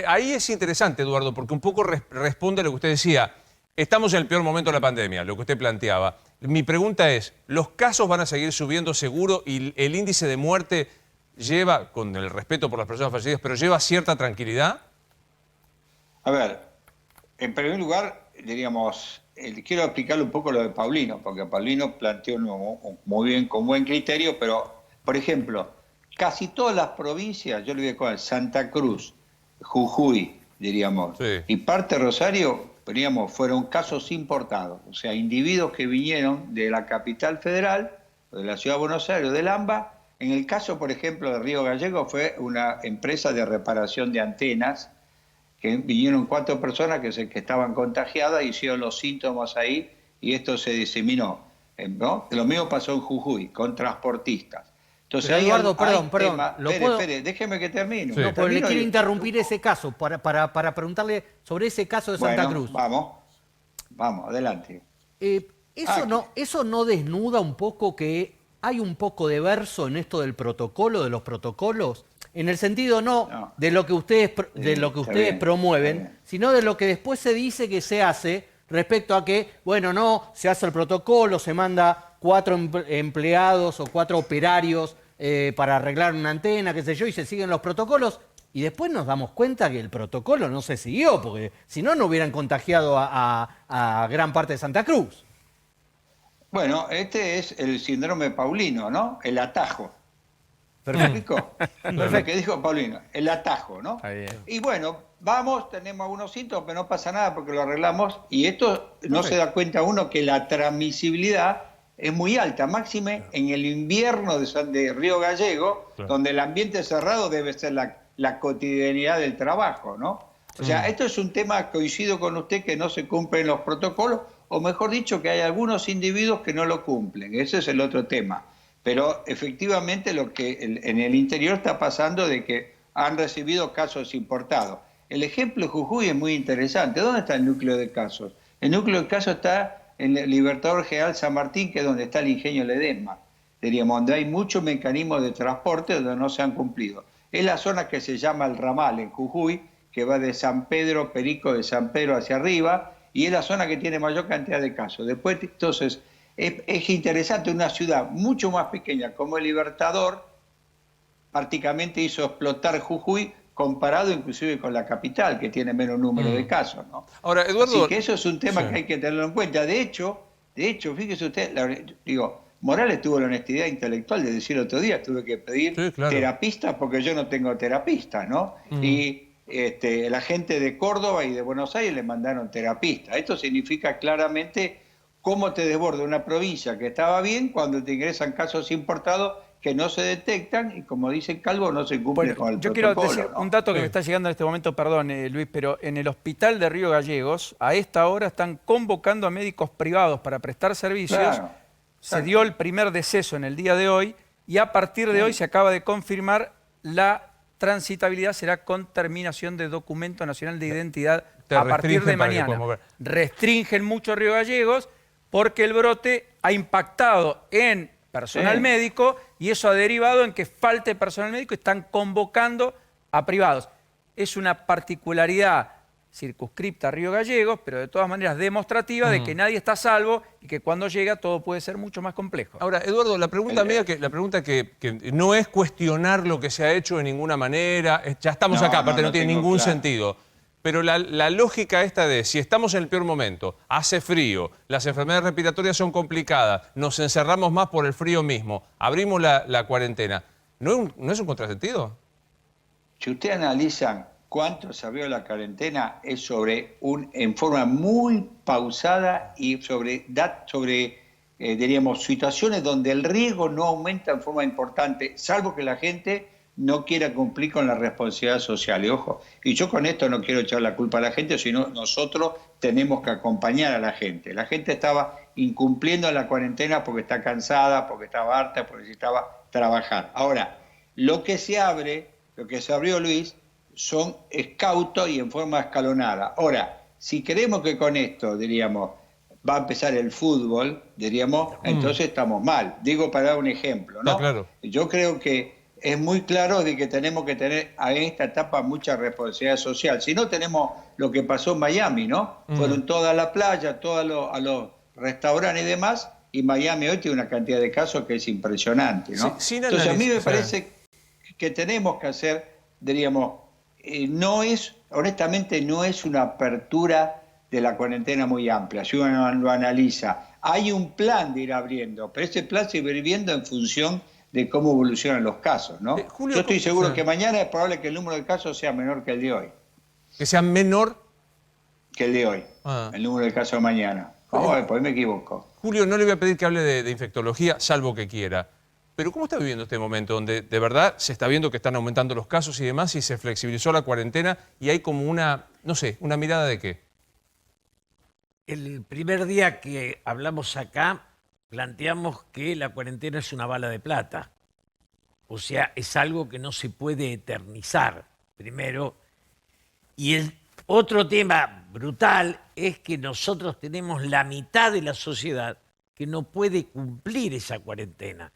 Ahí es interesante, Eduardo, porque un poco responde a lo que usted decía. Estamos en el peor momento de la pandemia, lo que usted planteaba. Mi pregunta es, ¿los casos van a seguir subiendo seguro y el índice de muerte lleva, con el respeto por las personas fallecidas, pero lleva cierta tranquilidad? A ver, en primer lugar, diríamos, quiero explicarle un poco lo de Paulino, porque Paulino planteó muy bien, con buen criterio, pero, por ejemplo, casi todas las provincias, yo le voy a decir Santa Cruz, Jujuy, diríamos, Sí. y parte de Rosario, digamos, fueron casos importados, o sea, individuos que vinieron de la capital federal, o de la ciudad de Buenos Aires, o del AMBA. En el caso, por ejemplo, de Río Gallegos, fue una empresa de reparación de antenas, que vinieron 4 personas que estaban contagiadas, hicieron los síntomas ahí, y esto se diseminó, ¿no? Lo mismo pasó en Jujuy, con transportistas. Entonces, Pero Eduardo, perdón, espere, déjeme que termine. Sí. No, pero le quiero interrumpir ese caso para preguntarle sobre ese caso de Santa Cruz. Vamos, adelante. ¿Eso no desnuda un poco que hay un poco de verso en esto del protocolo, de los protocolos? En el sentido no de lo que ustedes, promueven, sino de lo que después se dice que se hace respecto a que, bueno, no, se hace el protocolo, se manda 4 empleados o 4 operarios para arreglar una antena, qué sé yo, y se siguen los protocolos, y después nos damos cuenta que el protocolo no se siguió, porque si no, no hubieran contagiado a gran parte de Santa Cruz. Bueno, este es el síndrome Paulino, ¿no? El atajo. Perfecto. Lo que dijo Paulino, el atajo, ¿no? Y bueno, vamos, tenemos algunos síntomas, pero no pasa nada porque lo arreglamos. Y esto no se da cuenta uno que la transmisibilidad es muy alta, máxime en el invierno de Río Gallego, donde el ambiente cerrado debe ser la cotidianidad del trabajo, ¿no? O sea, esto es un tema, coincido con usted, que no se cumplen los protocolos, o mejor dicho, que hay algunos individuos que no lo cumplen. Ese es el otro tema. Pero efectivamente lo que en el interior está pasando de que han recibido casos importados. El ejemplo de Jujuy es muy interesante. ¿Dónde está el núcleo de casos? El núcleo de casos está en el Libertador General San Martín, que es donde está el ingenio Ledesma, diríamos, donde hay muchos mecanismos de transporte donde no se han cumplido. Es la zona que se llama el Ramal en Jujuy, que va de San Pedro, Perico de San Pedro hacia arriba, y es la zona que tiene mayor cantidad de casos. Después, entonces, es interesante, una ciudad mucho más pequeña como el Libertador, prácticamente hizo explotar Jujuy, comparado inclusive con la capital, que tiene menos número de casos, ¿no? Ahora, Eduardo... Así que eso es un tema que hay que tenerlo en cuenta. De hecho, fíjese usted, Morales tuvo la honestidad intelectual de decir otro día, tuve que pedir terapistas porque yo no tengo terapistas, ¿no? Y la gente de Córdoba y de Buenos Aires le mandaron terapistas. Esto significa claramente cómo te desborda una provincia que estaba bien cuando te ingresan casos importados que no se detectan y, como dice Calvo, no se cumple con el protocolo. Yo quiero decir un dato que me está llegando en este momento, perdón, Luis, pero en el hospital de Río Gallegos, a esta hora están convocando a médicos privados para prestar servicios. Claro, se dio el primer deceso en el día de hoy y a partir de hoy se acaba de confirmar la transitabilidad será con terminación de documento nacional de identidad a partir de mañana. Restringen mucho Río Gallegos porque el brote ha impactado en personal médico y eso ha derivado en que falte personal médico y están convocando a privados. Es una particularidad circunscripta a Río Gallegos, pero de todas maneras demostrativa de que nadie está a salvo y que cuando llega todo puede ser mucho más complejo. Ahora, Eduardo, la pregunta que no es cuestionar lo que se ha hecho de ninguna manera, ya estamos acá, aparte no tiene ningún sentido. Pero la lógica esta de si estamos en el peor momento, hace frío, las enfermedades respiratorias son complicadas, nos encerramos más por el frío mismo, abrimos la cuarentena, ¿no es un contrasentido? Si usted analiza cuánto se abrió la cuarentena, es en forma muy pausada y sobre diríamos, situaciones donde el riesgo no aumenta en forma importante, salvo que la gente no quiera cumplir con la responsabilidad social. Y ojo, y yo con esto no quiero echar la culpa a la gente, sino nosotros tenemos que acompañar a la gente. La gente estaba incumpliendo la cuarentena porque está cansada, porque estaba harta, porque necesitaba trabajar. Ahora, lo que se abrió, Luis, son escautos y en forma escalonada. Ahora, si queremos que con esto, diríamos, va a empezar el fútbol, diríamos, entonces estamos mal. Digo para dar un ejemplo, ¿no? Claro. Yo creo que es muy claro de que tenemos que tener en esta etapa mucha responsabilidad social. Si no, tenemos lo que pasó en Miami, ¿no? Fueron todas a la playa, todos a los restaurantes y demás, y Miami hoy tiene una cantidad de casos que es impresionante, ¿no? Entonces a mí me parece que tenemos que hacer, diríamos, honestamente no es una apertura de la cuarentena muy amplia, si uno lo analiza. Hay un plan de ir abriendo, pero ese plan se va a ir viendo en función de cómo evolucionan los casos, ¿no? Julio, yo estoy seguro que mañana es probable que el número de casos sea menor que el de hoy. ¿Que sea menor? que el de hoy, el número de casos de mañana. Pues me equivoco. Julio, no le voy a pedir que hable de infectología, salvo que quiera. Pero ¿cómo está viviendo este momento donde de verdad se está viendo que están aumentando los casos y demás y se flexibilizó la cuarentena y hay como una, no sé, una mirada de qué? El primer día que hablamos acá, planteamos que la cuarentena es una bala de plata. O sea, es algo que no se puede eternizar, primero. Y el otro tema brutal es que nosotros tenemos la mitad de la sociedad que no puede cumplir esa cuarentena.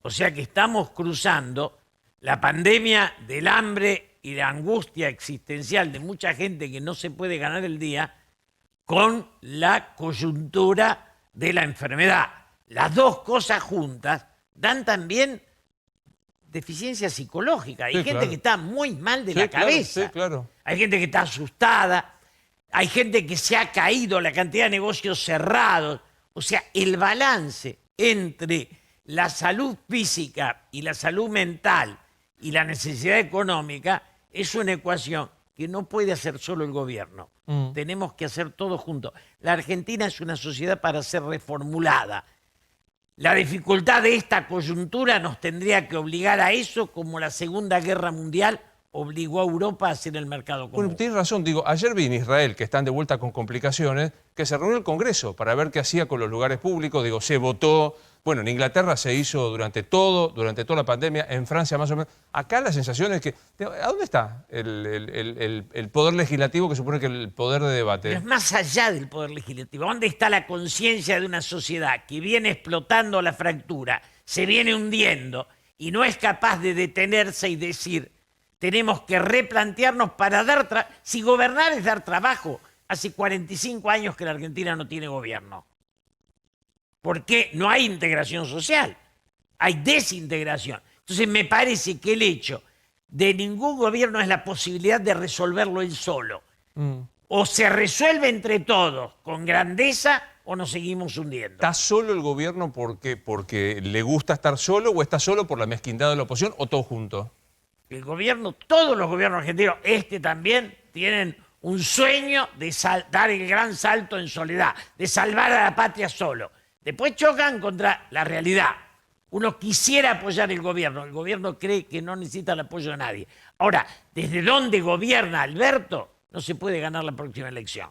O sea que estamos cruzando la pandemia del hambre y la angustia existencial de mucha gente que no se puede ganar el día con la coyuntura de la enfermedad. Las dos cosas juntas dan también deficiencia psicológica. Hay gente que está muy mal de la cabeza. Sí, claro. Hay gente que está asustada. Hay gente que se ha caído, la cantidad de negocios cerrados. O sea, el balance entre la salud física y la salud mental y la necesidad económica es una ecuación que no puede hacer solo el gobierno. Tenemos que hacer todo juntos. La Argentina es una sociedad para ser reformulada. La dificultad de esta coyuntura nos tendría que obligar a eso, como la Segunda Guerra Mundial obligó a Europa a hacer el mercado común. Bueno, tienes razón, digo, ayer vi en Israel, que están de vuelta con complicaciones, que se reunió el Congreso para ver qué hacía con los lugares públicos, digo, se votó, bueno, en Inglaterra se hizo durante toda la pandemia, en Francia más o menos. Acá la sensación es que, ¿a dónde está el poder legislativo que supone que el poder de debate? Pero es más allá del poder legislativo. ¿Dónde está la conciencia de una sociedad que viene explotando la fractura, se viene hundiendo y no es capaz de detenerse y decir, tenemos que replantearnos para dar si gobernar es dar trabajo? Hace 45 años que la Argentina no tiene gobierno. ¿Por qué? No hay integración social, hay desintegración. Entonces me parece que el hecho de ningún gobierno es la posibilidad de resolverlo él solo. O se resuelve entre todos con grandeza o nos seguimos hundiendo. ¿Está solo el gobierno porque le gusta estar solo o está solo por la mezquindad de la oposición o todo junto? El gobierno, todos los gobiernos argentinos, también, tienen un sueño de dar el gran salto en soledad, de salvar a la patria solo. Después chocan contra la realidad. Uno quisiera apoyar el gobierno cree que no necesita el apoyo de nadie. Ahora, ¿desde dónde gobierna Alberto? No se puede ganar la próxima elección.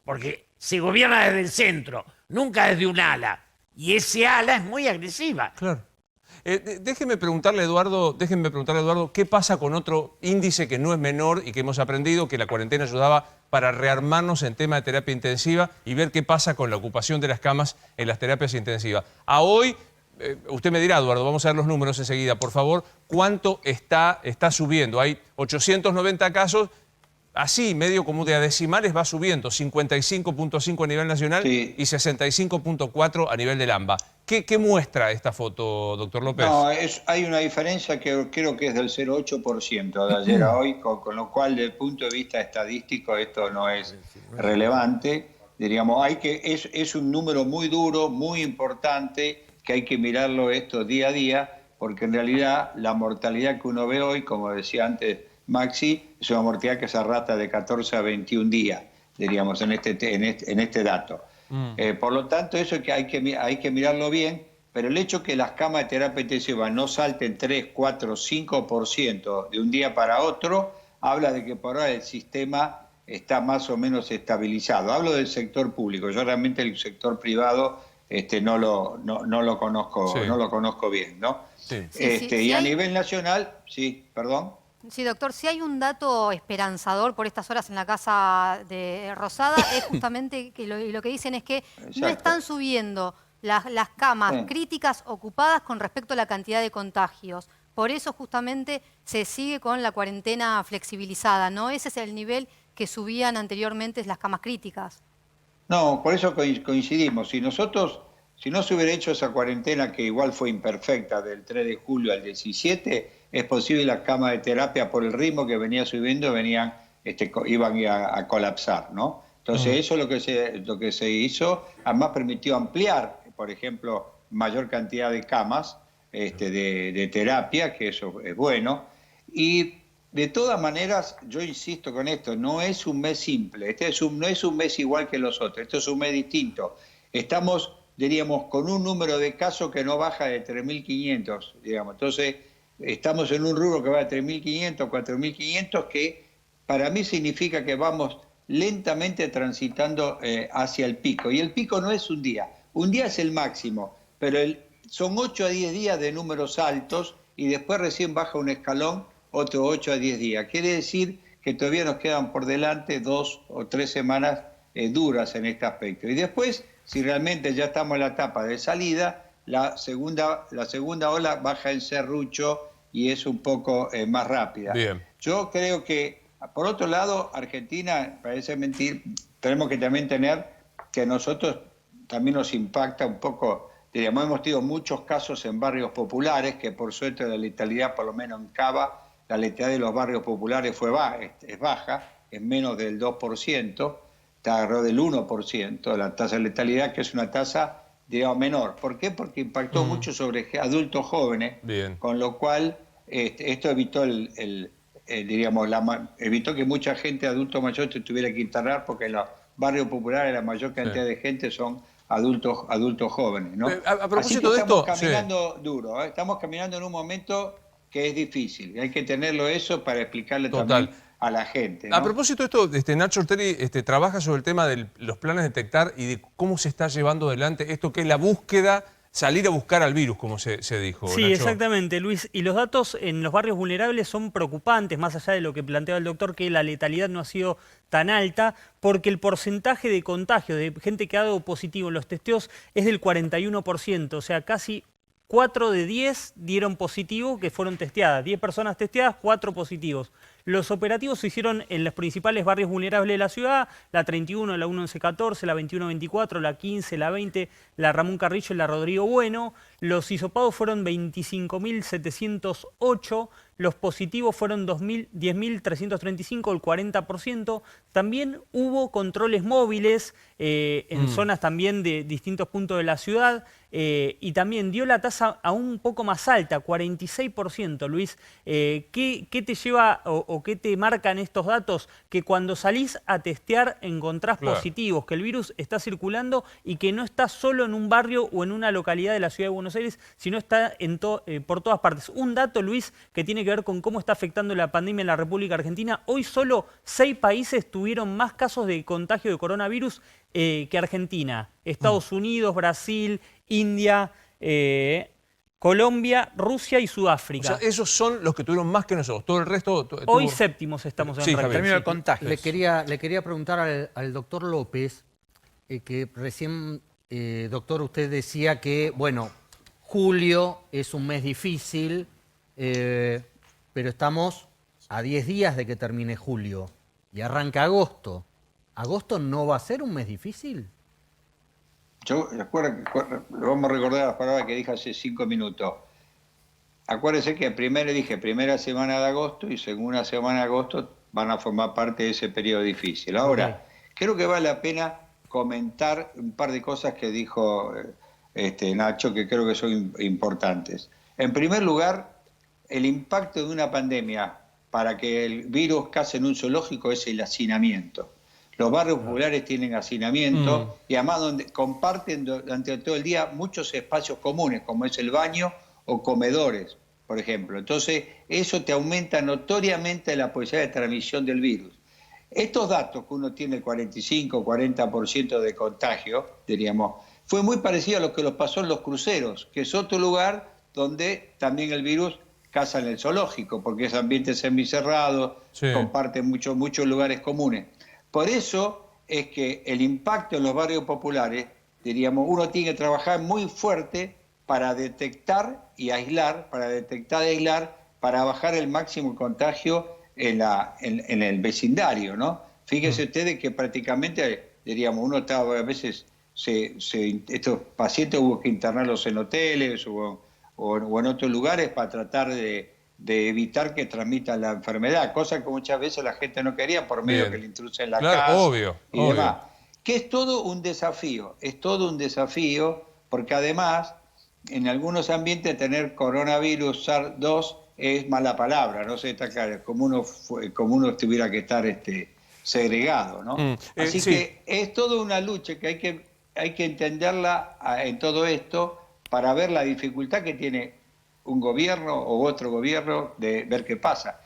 Porque se gobierna desde el centro, nunca desde un ala. Y ese ala es muy agresiva. Claro. Déjenme preguntarle, Eduardo, ¿qué pasa con otro índice que no es menor y que hemos aprendido que la cuarentena ayudaba para rearmarnos en tema de terapia intensiva y ver qué pasa con la ocupación de las camas en las terapias intensivas? A hoy, usted me dirá, Eduardo, vamos a ver los números enseguida, por favor, ¿cuánto está subiendo? Hay 890 casos, así, medio como de a decimales va subiendo, 55.5 a nivel nacional y 65.4 a nivel del AMBA. ¿Qué muestra esta foto, doctor López? No, hay una diferencia que creo que es del 0,8% de ayer a hoy, con lo cual, desde el punto de vista estadístico, esto no es relevante. Diríamos, es un número muy duro, muy importante, que hay que mirarlo esto día a día, porque en realidad la mortalidad que uno ve hoy, como decía antes Maxi, es una mortalidad que se arrastra de 14 a 21 días, diríamos, en este dato. Por lo tanto, eso que hay que mirarlo bien, pero el hecho que las camas de terapia intensiva no salten 3, 4, 5% de un día para otro, habla de que por ahora el sistema está más o menos estabilizado. Hablo del sector público, yo realmente el sector privado no lo conozco bien, ¿no? Sí. Y a nivel nacional, sí, perdón. Sí, doctor, si hay un dato esperanzador por estas horas en la casa de Rosada, es justamente que lo que dicen es que no están subiendo las camas críticas ocupadas con respecto a la cantidad de contagios. Por eso justamente se sigue con la cuarentena flexibilizada, ¿no? Ese es el nivel que subían anteriormente las camas críticas. No, por eso coincidimos. Si no se hubiera hecho esa cuarentena, que igual fue imperfecta, del 3 de julio al 17, es posible las camas de terapia, por el ritmo que venía subiendo, iban a colapsar, ¿no? Entonces eso es lo que se hizo. Además permitió ampliar, por ejemplo, mayor cantidad de camas de terapia, que eso es bueno. Y De todas maneras, yo insisto con esto, no es un mes simple, no es un mes igual que los otros, esto es un mes distinto. Estamos, diríamos, con un número de casos que no baja de 3.500, digamos. Entonces, estamos en un rubro que va de 3.500, 4.500, que para mí significa que vamos lentamente transitando hacia el pico. Y el pico no es un día es el máximo, pero son 8 a 10 días de números altos y después recién baja un escalón, otro 8 a 10 días. Quiere decir que todavía nos quedan por delante 2 o 3 semanas duras en este aspecto. Y después, si realmente ya estamos en la etapa de salida, la segunda ola baja en serrucho y es un poco más rápida. Bien. Yo creo que, por otro lado, Argentina, parece mentir, tenemos que también tener que nosotros también nos impacta un poco, diríamos, hemos tenido muchos casos en barrios populares, que por suerte la letalidad, por lo menos en Cava, la letalidad de los barrios populares es baja, es menos del 2%, está alrededor del 1%, la tasa de letalidad, que es una tasa, digamos, menor. ¿Por qué? Porque impactó mucho sobre adultos jóvenes, Bien. con lo cual esto evitó evitó que mucha gente, adulto mayor, se tuviera que internar, porque en los barrios populares la mayor cantidad de gente son adultos jóvenes, ¿no? A propósito Así que de esto, estamos caminando duro, estamos caminando en un momento que es difícil, hay que tenerlo eso para explicarle también a la gente, ¿no? A propósito de esto, Nacho Ortelli trabaja sobre el tema de los planes de detectar y de cómo se está llevando adelante esto que es la búsqueda, salir a buscar al virus, como se dijo. Sí, Nacho. exactamente, Luis. Y los datos en los barrios vulnerables son preocupantes, más allá de lo que planteaba el doctor, que la letalidad no ha sido tan alta, porque el porcentaje de contagio de gente que ha dado positivo en los testeos es del 41%, o sea, casi 4 de 10 dieron positivo que fueron testeadas. 10 personas testeadas, 4 positivos. Los operativos se hicieron en los principales barrios vulnerables de la ciudad, la 31, la 1114, la 2124, la 15, la 20, la Ramón Carrillo y la Rodrigo Bueno. Los hisopados fueron 25.708, los positivos fueron 10.335, el 40%. También hubo controles móviles en zonas también de distintos puntos de la ciudad y también dio la tasa aún un poco más alta, 46%. Luis, ¿qué te lleva o qué te marcan estos datos? Que cuando salís a testear encontrás positivos, que el virus está circulando y que no está solo en un barrio o en una localidad de la ciudad de Buenos Aires, sino está por todas partes. Un dato, Luis, que tiene que ver con cómo está afectando la pandemia en la República Argentina. Hoy solo 6 países tuvieron más casos de contagio de coronavirus que Argentina. Estados Unidos, Brasil, India, Colombia, Rusia y Sudáfrica. O sea, esos son los que tuvieron más que nosotros. Todo el resto... Hoy séptimos estamos en el ranking. Término de contagio. Le quería preguntar al doctor López, que recién, doctor, usted decía que, bueno, julio es un mes difícil, pero estamos a 10 días de que termine julio y arranca agosto. ¿Agosto no va a ser un mes difícil? Yo vamos a recordar las palabras que dije hace 5 minutos. Acuérdense que primero dije primera semana de agosto y segunda semana de agosto van a formar parte de ese periodo difícil. Ahora, creo que vale la pena comentar un par de cosas que dijo Nacho, que creo que son importantes. En primer lugar, el impacto de una pandemia para que el virus case en un zoológico es el hacinamiento. Los barrios populares tienen hacinamiento y además donde comparten durante todo el día muchos espacios comunes, como es el baño o comedores, por ejemplo. Entonces, eso te aumenta notoriamente la posibilidad de transmisión del virus. Estos datos que uno tiene, el 45, 40% de contagio, diríamos, fue muy parecido a lo que nos pasó en los cruceros, que es otro lugar donde también el virus casa en el zoológico, porque es ambiente semicerrado, comparte muchos lugares comunes. Por eso es que el impacto en los barrios populares, diríamos, uno tiene que trabajar muy fuerte para detectar y aislar, para bajar el máximo Contagio en el vecindario, ¿no? Fíjense ustedes que prácticamente, diríamos, uno estaba a veces, estos pacientes hubo que internarlos en hoteles o en otros lugares para tratar de evitar que transmitan la enfermedad, cosa que muchas veces la gente no quería por medio que le introducen la casa y demás. Que es todo un desafío, porque además en algunos ambientes tener coronavirus SARS-2 es mala palabra, no sé, está claro, como uno tuviera que estar segregado, ¿no? Así sí. que es toda una lucha que hay que entenderla en todo esto para ver la dificultad que tiene un gobierno o otro gobierno de ver qué pasa.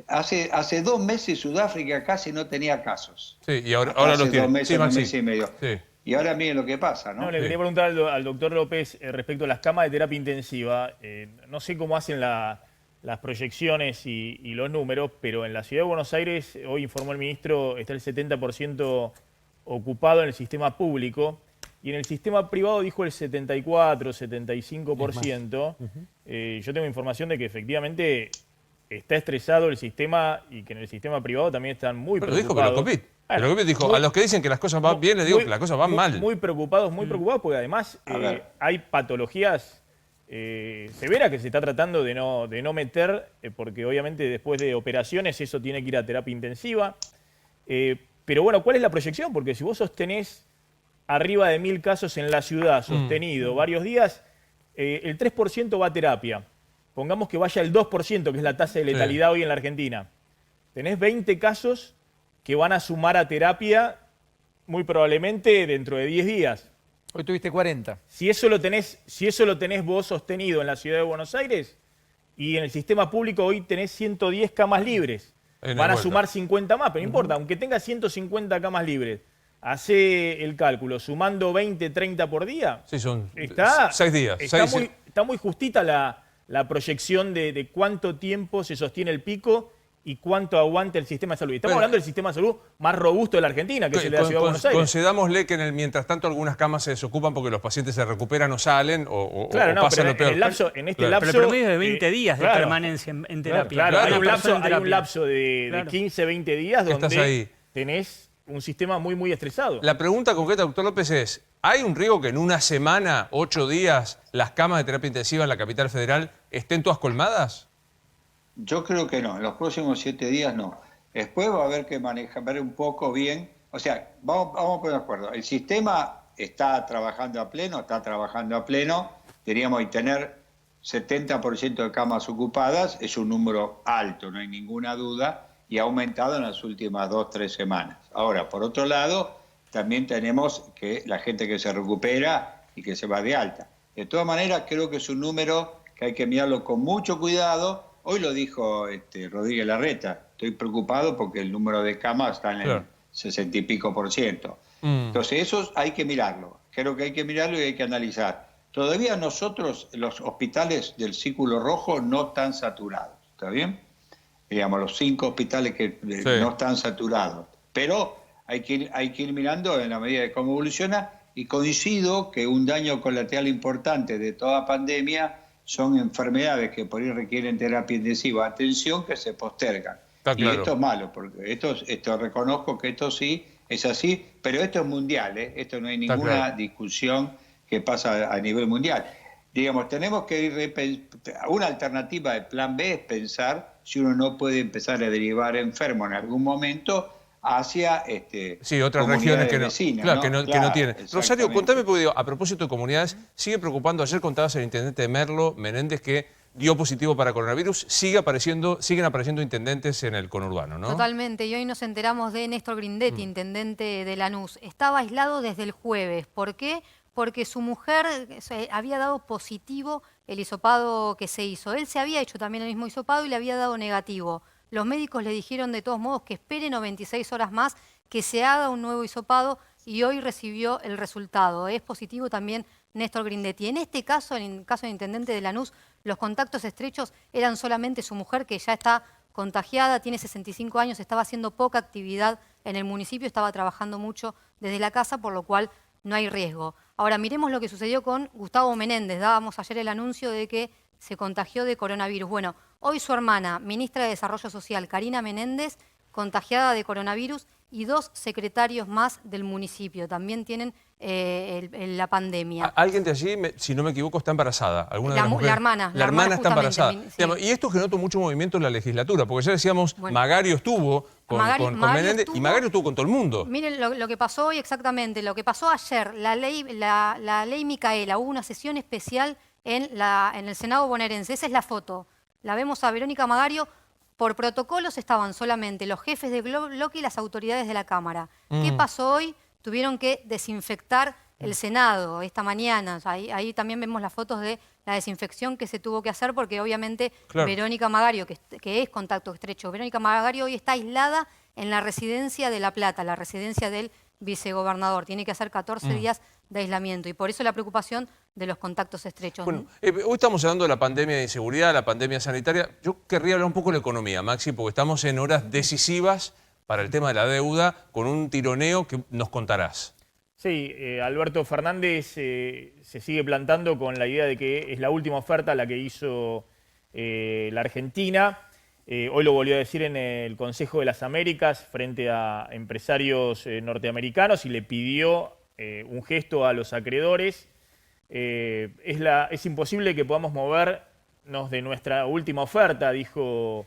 Hace 2 meses Sudáfrica casi no tenía casos. Sí, y ahora Hace lo tiene. 2 meses, Sí, 2 Maxi. meses y medio. Sí. Y ahora miren lo que pasa, ¿no? No, le quería preguntar al doctor López respecto a las camas de terapia intensiva. No sé cómo hacen las proyecciones y los números, pero en la ciudad de Buenos Aires, hoy informó el ministro, está el 70% ocupado en el sistema público y en el sistema privado dijo el 74, 75%. Yo tengo información de que efectivamente está estresado el sistema y que en el sistema privado también están muy Pero dijo preocupados. Velocopit. Velocopit dijo, a los que dicen que las cosas van bien, les digo que las cosas van mal. Muy preocupados porque además hay patologías severas que se está tratando de no meter, porque obviamente después de operaciones eso tiene que ir a terapia intensiva. Pero bueno, ¿cuál es la proyección? Porque si vos sostenés arriba de 1000 casos en la ciudad, sostenido varios días, el 3% va a terapia. Pongamos que vaya el 2%, que es la tasa de letalidad hoy en la Argentina. Tenés 20 casos que van a sumar a terapia muy probablemente dentro de 10 días. Hoy tuviste 40. Si eso lo tenés vos sostenido en la ciudad de Buenos Aires y en el sistema público hoy tenés 110 camas libres. Van a sumar 50 más, pero no importa, aunque tengas 150 camas libres, hace el cálculo, sumando 20, 30 por día. Sí, son 6 días. Está muy justita la proyección de cuánto tiempo se sostiene el pico y cuánto aguanta el sistema de salud. Estamos hablando del sistema de salud más robusto de la Argentina, que es el de la Ciudad de Buenos Aires. Concedámosle que mientras tanto algunas camas se desocupan porque los pacientes se recuperan o salen o claro, pasa pero lo peor. en este lapso... Pero el promedio de 20 días de permanencia en terapia. Claro, hay un lapso de 15, 20 días donde tenés un sistema muy, muy estresado. La pregunta concreta, doctor López, es, ¿hay un riesgo que en una semana, 8 días, las camas de terapia intensiva en la capital federal estén todas colmadas? Yo creo que no, en los próximos 7 días no. Después va a haber que ver un poco bien, o sea, vamos a poner de acuerdo. El sistema está trabajando a pleno, diríamos, y tener 70% de camas ocupadas es un número alto, no hay ninguna duda, y ha aumentado en las últimas 2 o 3 semanas. Ahora, por otro lado, también tenemos que la gente que se recupera y que se va de alta. De todas maneras, creo que es un número que hay que mirarlo con mucho cuidado. Hoy lo dijo Rodríguez Larreta, estoy preocupado porque el número de camas está en el 60 y pico %. Entonces eso hay que mirarlo, creo que hay que mirarlo y hay que analizar. Todavía nosotros, los hospitales del Círculo Rojo no están saturados, ¿está bien? Digamos, los 5 hospitales que no están saturados, pero hay que ir mirando en la medida de cómo evoluciona, y coincido que un daño colateral importante de toda pandemia son enfermedades que por ahí requieren terapia intensiva, atención, que se postergan. Y esto es malo, porque esto reconozco que esto sí es así, pero esto es mundial, esto no hay ninguna discusión que pasa a nivel mundial. Digamos, tenemos que ir, una alternativa de plan B es pensar si uno no puede empezar a derivar enfermo en algún momento hacia otras regiones que vecinas, que no tienen. Rosario, contame, porque digo, a propósito de comunidades, sigue preocupando, ayer contabas el intendente de Merlo, Menéndez, que dio positivo para coronavirus, siguen apareciendo intendentes en el conurbano, ¿no? Totalmente, y hoy nos enteramos de Néstor Grindetti, intendente de Lanús. Estaba aislado desde el jueves. ¿Por qué? Porque su mujer había dado positivo el hisopado que se hizo. Él se había hecho también el mismo hisopado y le había dado negativo. Los médicos le dijeron de todos modos que espere 96 horas más, que se haga un nuevo hisopado, y hoy recibió el resultado. Es positivo también Néstor Grindetti. En este caso, en el caso del intendente de Lanús, los contactos estrechos eran solamente su mujer, que ya está contagiada, tiene 65 años, estaba haciendo poca actividad en el municipio, estaba trabajando mucho desde la casa, por lo cual no hay riesgo. Ahora, miremos lo que sucedió con Gustavo Menéndez. Dábamos ayer el anuncio de que se contagió de coronavirus. Bueno, hoy su hermana, ministra de Desarrollo Social, Karina Menéndez, contagiada de coronavirus, y 2 secretarios más del municipio también tienen la pandemia. Alguien de allí, si no me equivoco, está embarazada. ¿Alguna de las mujeres? La hermana está embarazada. Sí. Y esto generó mucho movimiento en la legislatura, porque ya decíamos, Magario estuvo con Menéndez y Magario estuvo con todo el mundo. Miren lo que pasó hoy exactamente, lo que pasó ayer, la ley Micaela, hubo una sesión especial en el Senado bonaerense. Esa es la foto. la vemos a Verónica Magario. Por protocolos estaban solamente los jefes de bloque y las autoridades de la Cámara. ¿Qué pasó hoy? Tuvieron que desinfectar el Senado esta mañana. O sea, ahí también vemos las fotos de la desinfección que se tuvo que hacer porque obviamente Verónica Magario, que es contacto estrecho, Verónica Magario hoy está aislada en la residencia de La Plata, la residencia del vicegobernador. Tiene que hacer 14 días de aislamiento y por eso la preocupación de los contactos estrechos. Bueno, hoy estamos hablando de la pandemia de inseguridad, la pandemia sanitaria. Yo querría hablar un poco de la economía, Maxi, porque estamos en horas decisivas para el tema de la deuda, con un tironeo que nos contarás. Sí, Alberto Fernández se sigue plantando con la idea de que es la última oferta la que hizo la Argentina. Hoy lo volvió a decir en el Consejo de las Américas frente a empresarios norteamericanos y le pidió un gesto a los acreedores. Es imposible que podamos movernos de nuestra última oferta, dijo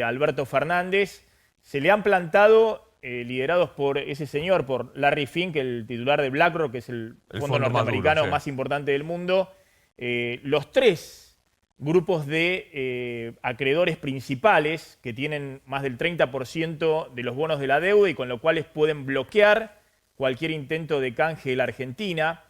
Alberto Fernández. Se le han plantado, liderados por ese señor, por Larry Fink, el titular de BlackRock, que es el fondo norteamericano más importante del mundo, los tres grupos de acreedores principales que tienen más del 30% de los bonos de la deuda y con lo cual pueden bloquear cualquier intento de canje de la Argentina.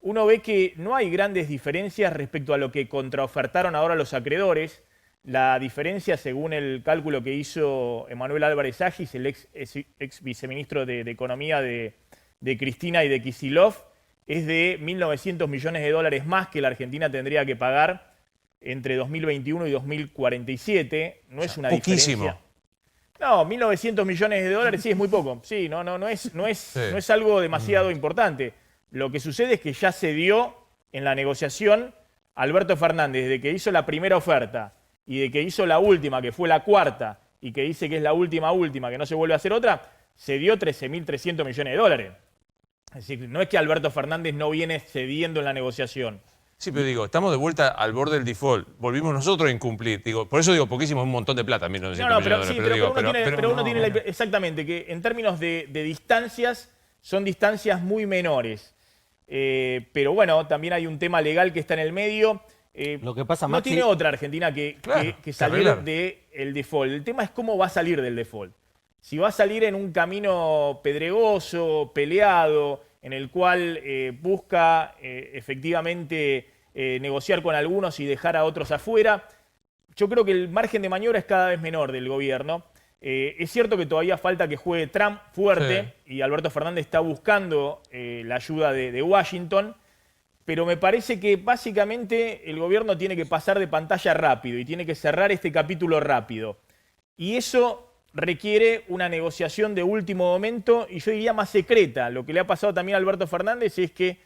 Uno ve que no hay grandes diferencias respecto a lo que contraofertaron ahora los acreedores. La diferencia, según el cálculo que hizo Emanuel Álvarez Agis, el ex viceministro de Economía de Cristina y de Kicillof, es de 1.900 millones de dólares más que la Argentina tendría que pagar entre 2021 y 2047. No es una diferencia. No, 1.900 millones de dólares sí es muy poco. Sí, no es algo demasiado importante. Lo que sucede es que ya se dio en la negociación Alberto Fernández, desde que hizo la primera oferta y de que hizo la última, que fue la cuarta, y que dice que es la última, que no se vuelve a hacer otra, se dio 13.300 millones de dólares. Es decir, no es que Alberto Fernández no viene cediendo en la negociación. Sí, pero digo, estamos de vuelta al borde del default. Volvimos nosotros a incumplir. Digo, por eso digo, poquísimo es un montón de plata, 1.900 millones. Pero uno tiene exactamente, que en términos de distancias, son distancias muy menores. Pero bueno, también hay un tema legal que está en el medio. Lo que pasa, no Maxi, tiene otra Argentina que salir del default. El tema es cómo va a salir del default. Si va a salir en un camino pedregoso, peleado, en el cual busca efectivamente negociar con algunos y dejar a otros afuera, yo creo que el margen de maniobra es cada vez menor del gobierno. Es cierto que todavía falta que juegue Trump fuerte y Alberto Fernández está buscando la ayuda de Washington, pero me parece que básicamente el gobierno tiene que pasar de pantalla rápido y tiene que cerrar este capítulo rápido. Y eso requiere una negociación de último momento y yo diría más secreta. Lo que le ha pasado también a Alberto Fernández es que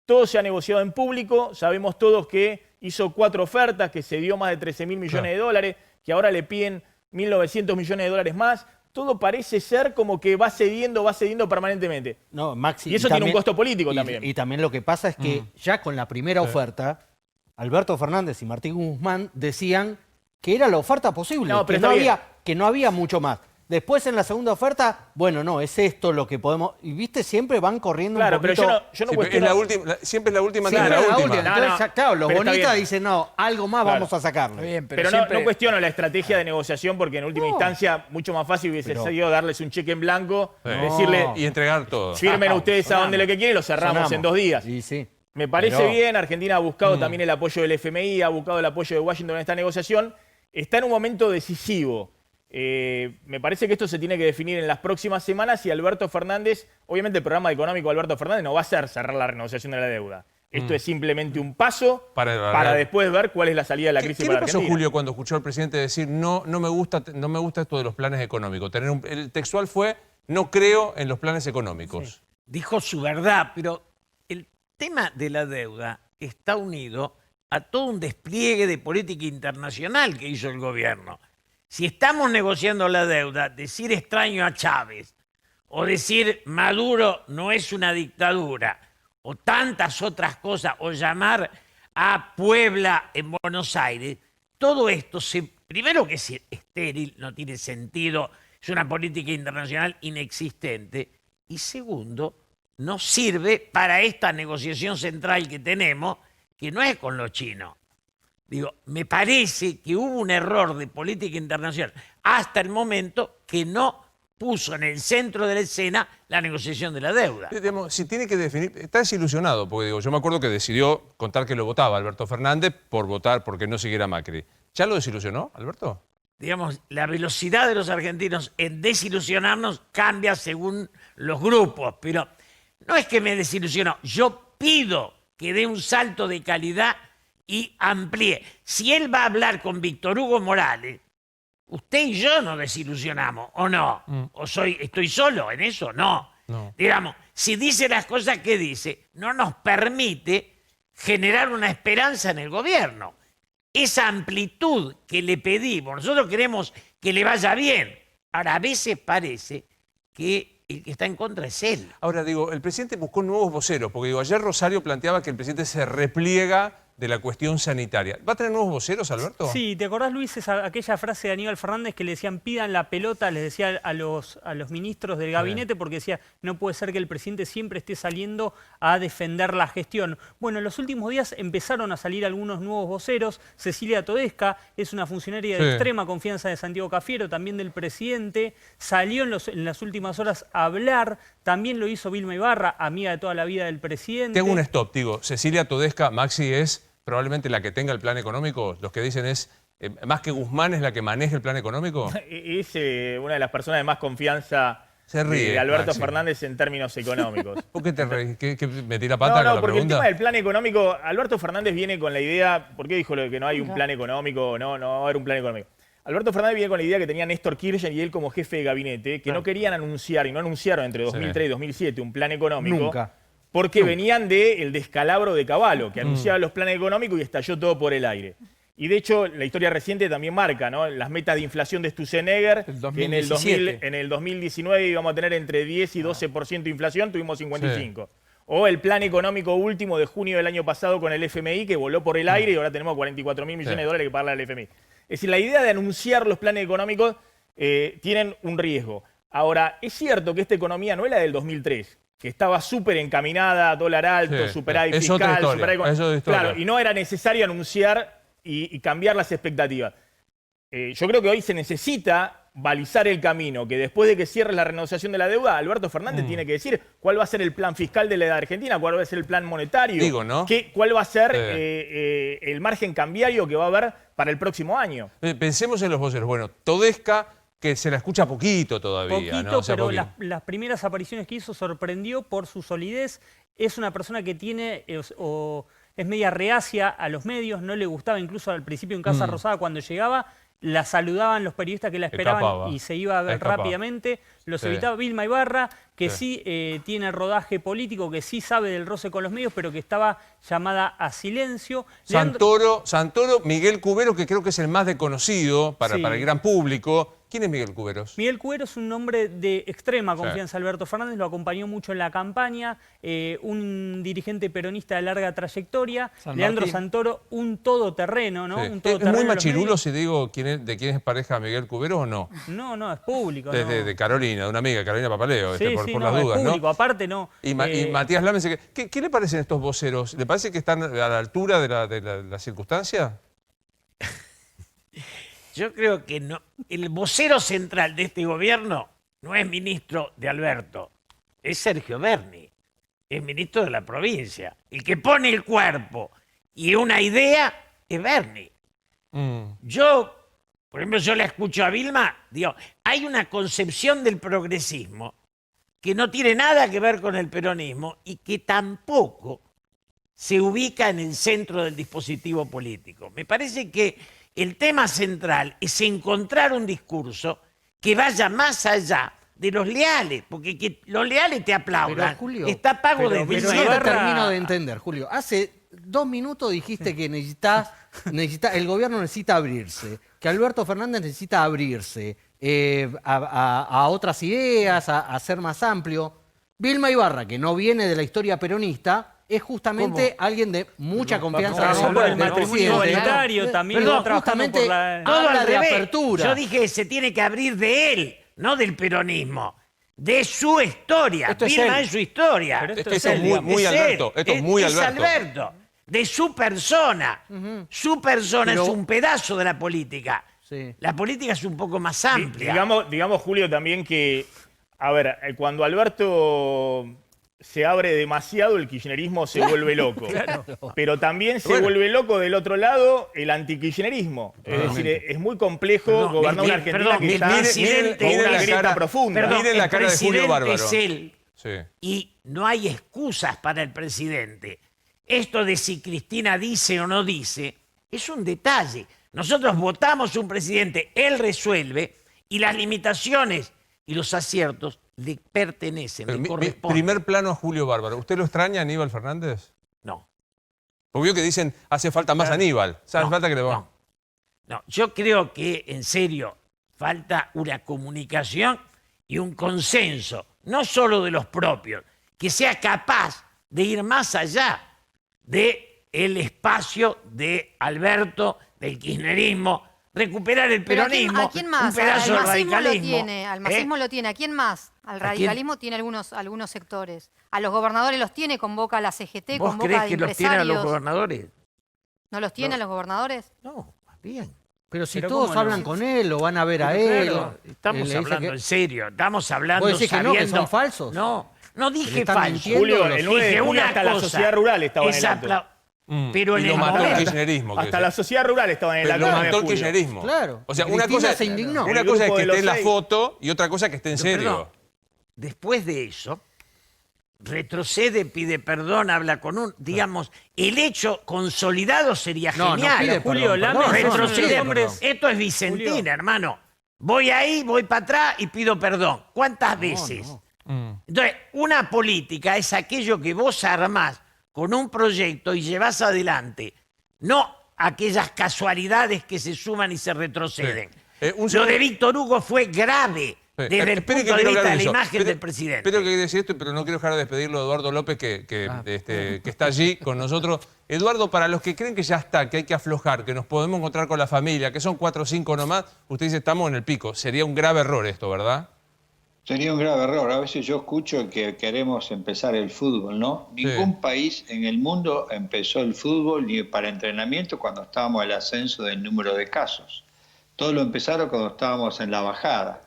todo se ha negociado en público. Sabemos todos que hizo 4 ofertas, que se dio más de 13.000 millones de dólares, que ahora le piden 1.900 millones de dólares más. Todo parece ser como que va cediendo permanentemente. No, Maxi, y eso tiene un costo político también. Y también lo que pasa es que ya con la primera oferta, Alberto Fernández y Martín Guzmán decían que era la oferta posible, que no había mucho más. Después en la segunda oferta, bueno, no, es esto lo que podemos... Y viste, siempre van corriendo un poquito... Pero yo no cuestiono... siempre es la última antes de la última. Entonces, claro, los bonistas dicen, no, algo más vamos a sacarle. Bien, pero siempre... no cuestiono la estrategia de negociación porque en última instancia mucho más fácil hubiese sido darles un cheque en blanco, decirle... Y entregar todo. Firmen ustedes a donde lo que quieren y lo cerramos en 2 días. Sí. Me parece bien, Argentina ha buscado también el apoyo del FMI, ha buscado el apoyo de Washington en esta negociación. Está en un momento decisivo. Me parece que esto se tiene que definir en las próximas semanas y Alberto Fernández, obviamente el programa económico de Alberto Fernández no va a ser cerrar la renegociación de la deuda. Esto es simplemente un paso para después ver cuál es la salida de la crisis para Argentina. ¿Qué le pasó, Julio, cuando escuchó al presidente decir no me gusta esto de los planes económicos? El textual fue, no creo en los planes económicos. Sí. Dijo su verdad, pero el tema de la deuda está unido a todo un despliegue de política internacional que hizo el gobierno. Si estamos negociando la deuda, decir extraño a Chávez o decir Maduro no es una dictadura o tantas otras cosas o llamar a Puebla en Buenos Aires, todo esto, primero que es estéril, no tiene sentido, es una política internacional inexistente y segundo, no sirve para esta negociación central que tenemos, que no es con los chinos. Digo, me parece que hubo un error de política internacional hasta el momento que no puso en el centro de la escena la negociación de la deuda. Digamos, si tiene que definir, está desilusionado, porque digo, yo me acuerdo que decidió contar que lo votaba Alberto Fernández por votar porque no siguiera Macri. ¿Ya lo desilusionó, Alberto? Digamos, la velocidad de los argentinos en desilusionarnos cambia según los grupos, pero no es que me desilusionó, yo pido que dé un salto de calidad y amplíe. Si él va a hablar con Víctor Hugo Morales, usted y yo nos desilusionamos, ¿o no? ¿O estoy solo en eso? No. Digamos, si dice las cosas que dice, no nos permite generar una esperanza en el gobierno. Esa amplitud que le pedimos, nosotros queremos que le vaya bien. Ahora, a veces parece que el que está en contra es él. Ahora, digo, el presidente buscó nuevos voceros, porque digo, ayer Rosario planteaba que el presidente se repliega de la cuestión sanitaria. ¿Va a tener nuevos voceros, Alberto? Sí, ¿te acordás, Luis, aquella frase de Aníbal Fernández que le decían pidan la pelota, les decía a los ministros del gabinete, porque decía, no puede ser que el presidente siempre esté saliendo a defender la gestión? Bueno, en los últimos días empezaron a salir algunos nuevos voceros. Cecilia Todesca es una funcionaria de extrema confianza de Santiago Cafiero, también del presidente. Salió en las últimas horas a hablar. También lo hizo Vilma Ibarra, amiga de toda la vida del presidente. Tengo un stop, digo, Cecilia Todesca, Maxi, es probablemente la que tenga el plan económico. Los que dicen es, más que Guzmán, es la que maneja el plan económico. Es una de las personas de más confianza Se ríe, de Alberto Maxi. Fernández en términos económicos. ¿Por qué te reís? ¿Que metí la pata con la porque pregunta? el tema del plan económico, Alberto Fernández viene con la idea, ¿por qué dijo lo de que no hay un plan económico? No va a haber un plan económico. Alberto Fernández viene con la idea que tenía Néstor Kirchner y él como jefe de gabinete, que no querían anunciar, y no anunciaron entre 2003 y 2007 un plan económico. Nunca. Porque venían del descalabro de Cavallo, que anunciaba los planes económicos y estalló todo por el aire. Y de hecho, la historia reciente también marca, ¿no? Las metas de inflación de Sturzenegger, que en el 2019 íbamos a tener entre 10 y 12% de inflación, tuvimos 55%. O el plan económico último de junio del año pasado con el FMI, que voló por el aire y ahora tenemos 44.000 millones de dólares que pagarle al FMI. Es decir, la idea de anunciar los planes económicos tienen un riesgo. Ahora, es cierto que esta economía no es la del 2003, que estaba súper encaminada, dólar alto, superávit es otra fiscal, historia, es otra historia. Claro, y no era necesario anunciar y cambiar las expectativas. Yo creo que hoy se necesita balizar el camino, que después de que cierre la renegociación de la deuda, Alberto Fernández tiene que decir cuál va a ser el plan fiscal de la Argentina, cuál va a ser el plan monetario, Digo, ¿no? cuál va a ser el margen cambiario que va a haber para el próximo año. Pensemos en los voceros. Bueno, Todesca, que se la escucha poquito todavía, Poquito, ¿no? O sea, pero poquito. las primeras apariciones que hizo sorprendió por su solidez. Es una persona que tiene es media reacia a los medios, no le gustaba incluso al principio en Casa Rosada cuando llegaba, la saludaban los periodistas que la esperaban Escapaba. y se iba rápidamente, los evitaba. Vilma Ibarra, que sí tiene rodaje político, que sí sabe del roce con los medios, pero que estaba llamada a silencio. Santoro, Miguel Cubero, que creo que es el más desconocido para el gran público. ¿Quién es Miguel Cuberos? Miguel Cubero es un hombre de extrema confianza. Alberto Fernández lo acompañó mucho en la campaña, un dirigente peronista de larga trayectoria. Leandro Santoro, un todoterreno, ¿no? Un todoterreno. ¿Es muy machirulo si digo de quién es pareja Miguel Cubero o no? No, es público. De Carolina, de una amiga, Carolina Papaleo, por las dudas, es público, ¿no? aparte no. Y Matías Lames, ¿qué le parecen estos voceros? ¿Le parece que están a la altura de la circunstancia? Yo creo que no. El vocero central de este gobierno no es ministro de Alberto, es Sergio Berni, es ministro de la provincia. El que pone el cuerpo y una idea es Berni. Por ejemplo, yo le escucho a Vilma, digo, hay una concepción del progresismo que no tiene nada que ver con el peronismo y que tampoco se ubica en el centro del dispositivo político. Me parece que el tema central es encontrar un discurso que vaya más allá de los leales, porque que los leales te aplaudan. Pero, Julio, está pago desde pero el no cielo. te termino de entender, Julio. Hace 2 minutos dijiste que el gobierno necesita abrirse, que Alberto Fernández necesita abrirse a otras ideas, a ser más amplio. Vilma Ibarra, que no viene de la historia peronista, es justamente alguien de mucha confianza el matrimonio igualitario también. Perdón, trabajando justamente por la... Todo habla al de revés. apertura. Yo dije que se tiene que abrir de él, no del peronismo, de su historia. Esto es Vilma él. es su historia. Pero esto es muy Alberto. Esto es muy Alberto. Alberto. de su persona. Su persona Pero- es un pedazo de la política. Sí. La política es un poco más amplia. Digamos, Julio, también que, a ver, cuando Alberto se abre demasiado, el kirchnerismo se vuelve loco. Pero también se vuelve loco del otro lado el antikirchnerismo. Es decir, es muy complejo Perdón, gobernar una Argentina que está con una grieta profunda. Perdón, Miren la el cara de Julio presidente Bárbaro. es él. Sí. Y no hay excusas para el presidente. Esto de si Cristina dice o no dice es un detalle. Nosotros votamos un presidente, él resuelve y las limitaciones y los aciertos le pertenecen, Pero le mi corresponden. primer plano a Julio Bárbaro. ¿Usted lo extraña, Aníbal Fernández? No. Obvio que dicen, hace falta más Aníbal. Hace falta que le va. No, yo creo que, en serio, falta una comunicación y un consenso, no solo de los propios, que sea capaz de ir más allá del espacio de Alberto, del kirchnerismo, recuperar el Pero peronismo, ¿a quién más? un pedazo Al del masismo lo radicalismo. tiene, al masismo lo tiene. ¿A quién más? Al radicalismo tiene algunos sectores. A los gobernadores los tiene, convoca a la CGT, ¿Vos convoca crees a que los tienen a los empresarios. gobernadores? ¿No los tiene a los gobernadores? No, más bien. Pero si Pero todos ¿cómo no? hablan con él, lo van a ver a Pero él. claro, estamos le dice hablando que- en serio, estamos hablando ¿Vos decís que no, que sabiendo... son falsos? No dije están falso. mintiendo Julio, los- el 9 de Dije julio una hasta la cosa, sociedad rural estaba en es el acto. Pero y en lo el mató el momento... kirchnerismo. Hasta la sociedad rural estaba en el Pero acto. lo el 9 de mató el julio. kirchnerismo. Claro. O sea, Y una Cristina cosa, se indignó. una El cosa es grupo que de esté en los la 6. foto y otra cosa es que esté en Pero, serio. perdón, después de eso, retrocede, pide perdón, habla con un... Digamos, el hecho consolidado sería No, no genial. pide Julio, perdón, Lame, perdón, son retrocede. los hombres. Esto es Vicentina, Julio. hermano. Voy ahí, voy para atrás y pido perdón. ¿Cuántas veces? Entonces, una política es aquello que vos armás con un proyecto y llevas adelante, no aquellas casualidades que se suman y se retroceden. Sí. Un Lo segundo. de Víctor Hugo fue grave desde el Espere punto que de quiero vista hablar de la eso. imagen del presidente. Espero que decir esto, pero no quiero dejar de despedirlo a Eduardo López, que está allí con nosotros. Eduardo, para los que creen que ya está, que hay que aflojar, que nos podemos encontrar con la familia, que son 4 o 5 nomás, usted dice estamos en el pico. Sería un grave error esto, ¿verdad? Sería un grave error. A veces yo escucho que queremos empezar el fútbol, ¿no? Ningún país en el mundo empezó el fútbol ni para entrenamiento cuando estábamos en el ascenso del número de casos. Todos lo empezaron cuando estábamos en la bajada.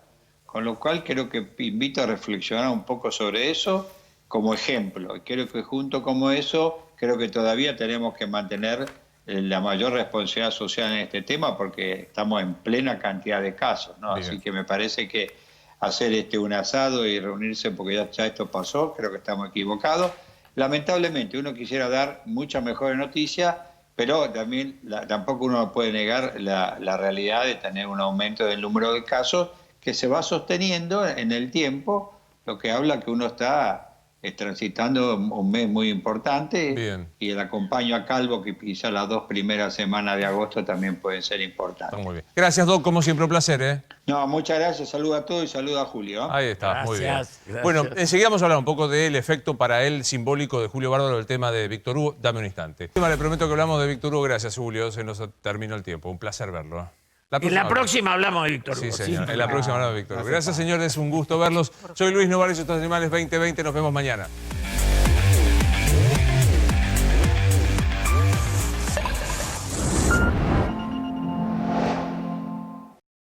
Con lo cual creo que invito a reflexionar un poco sobre eso como ejemplo. Y creo que junto con eso, creo que todavía tenemos que mantener la mayor responsabilidad social en este tema porque estamos en plena cantidad de casos, ¿no? Bien. Así que me parece que hacer un asado y reunirse porque ya esto pasó, creo que estamos equivocados. Lamentablemente uno quisiera dar muchas mejores noticias, pero también tampoco uno puede negar la realidad de tener un aumento del número de casos que se va sosteniendo en el tiempo, lo que habla que uno está transitando un mes muy importante. Bien. Y el acompaño a Calvo, que quizás las 2 primeras semanas de agosto también pueden ser importantes. Está muy bien. Gracias, Doc, como siempre, un placer, ¿eh? No, muchas gracias, saludos a todos y saludos a Julio. Ahí está, muy bien. Gracias. Bueno, enseguida vamos a hablar un poco del efecto para él simbólico de Julio Bárbaro del tema de Víctor Hugo. Dame un instante. Le prometo que hablamos de Víctor Hugo. Gracias, Julio. Se nos terminó el tiempo. Un placer verlo. En la próxima hablamos de Víctor Sí, Hugo. señor. En la próxima hablamos de Víctor Hugo. Gracias, señores. Un gusto verlos. Soy Luis Novares y estos animales 2020. Nos vemos mañana.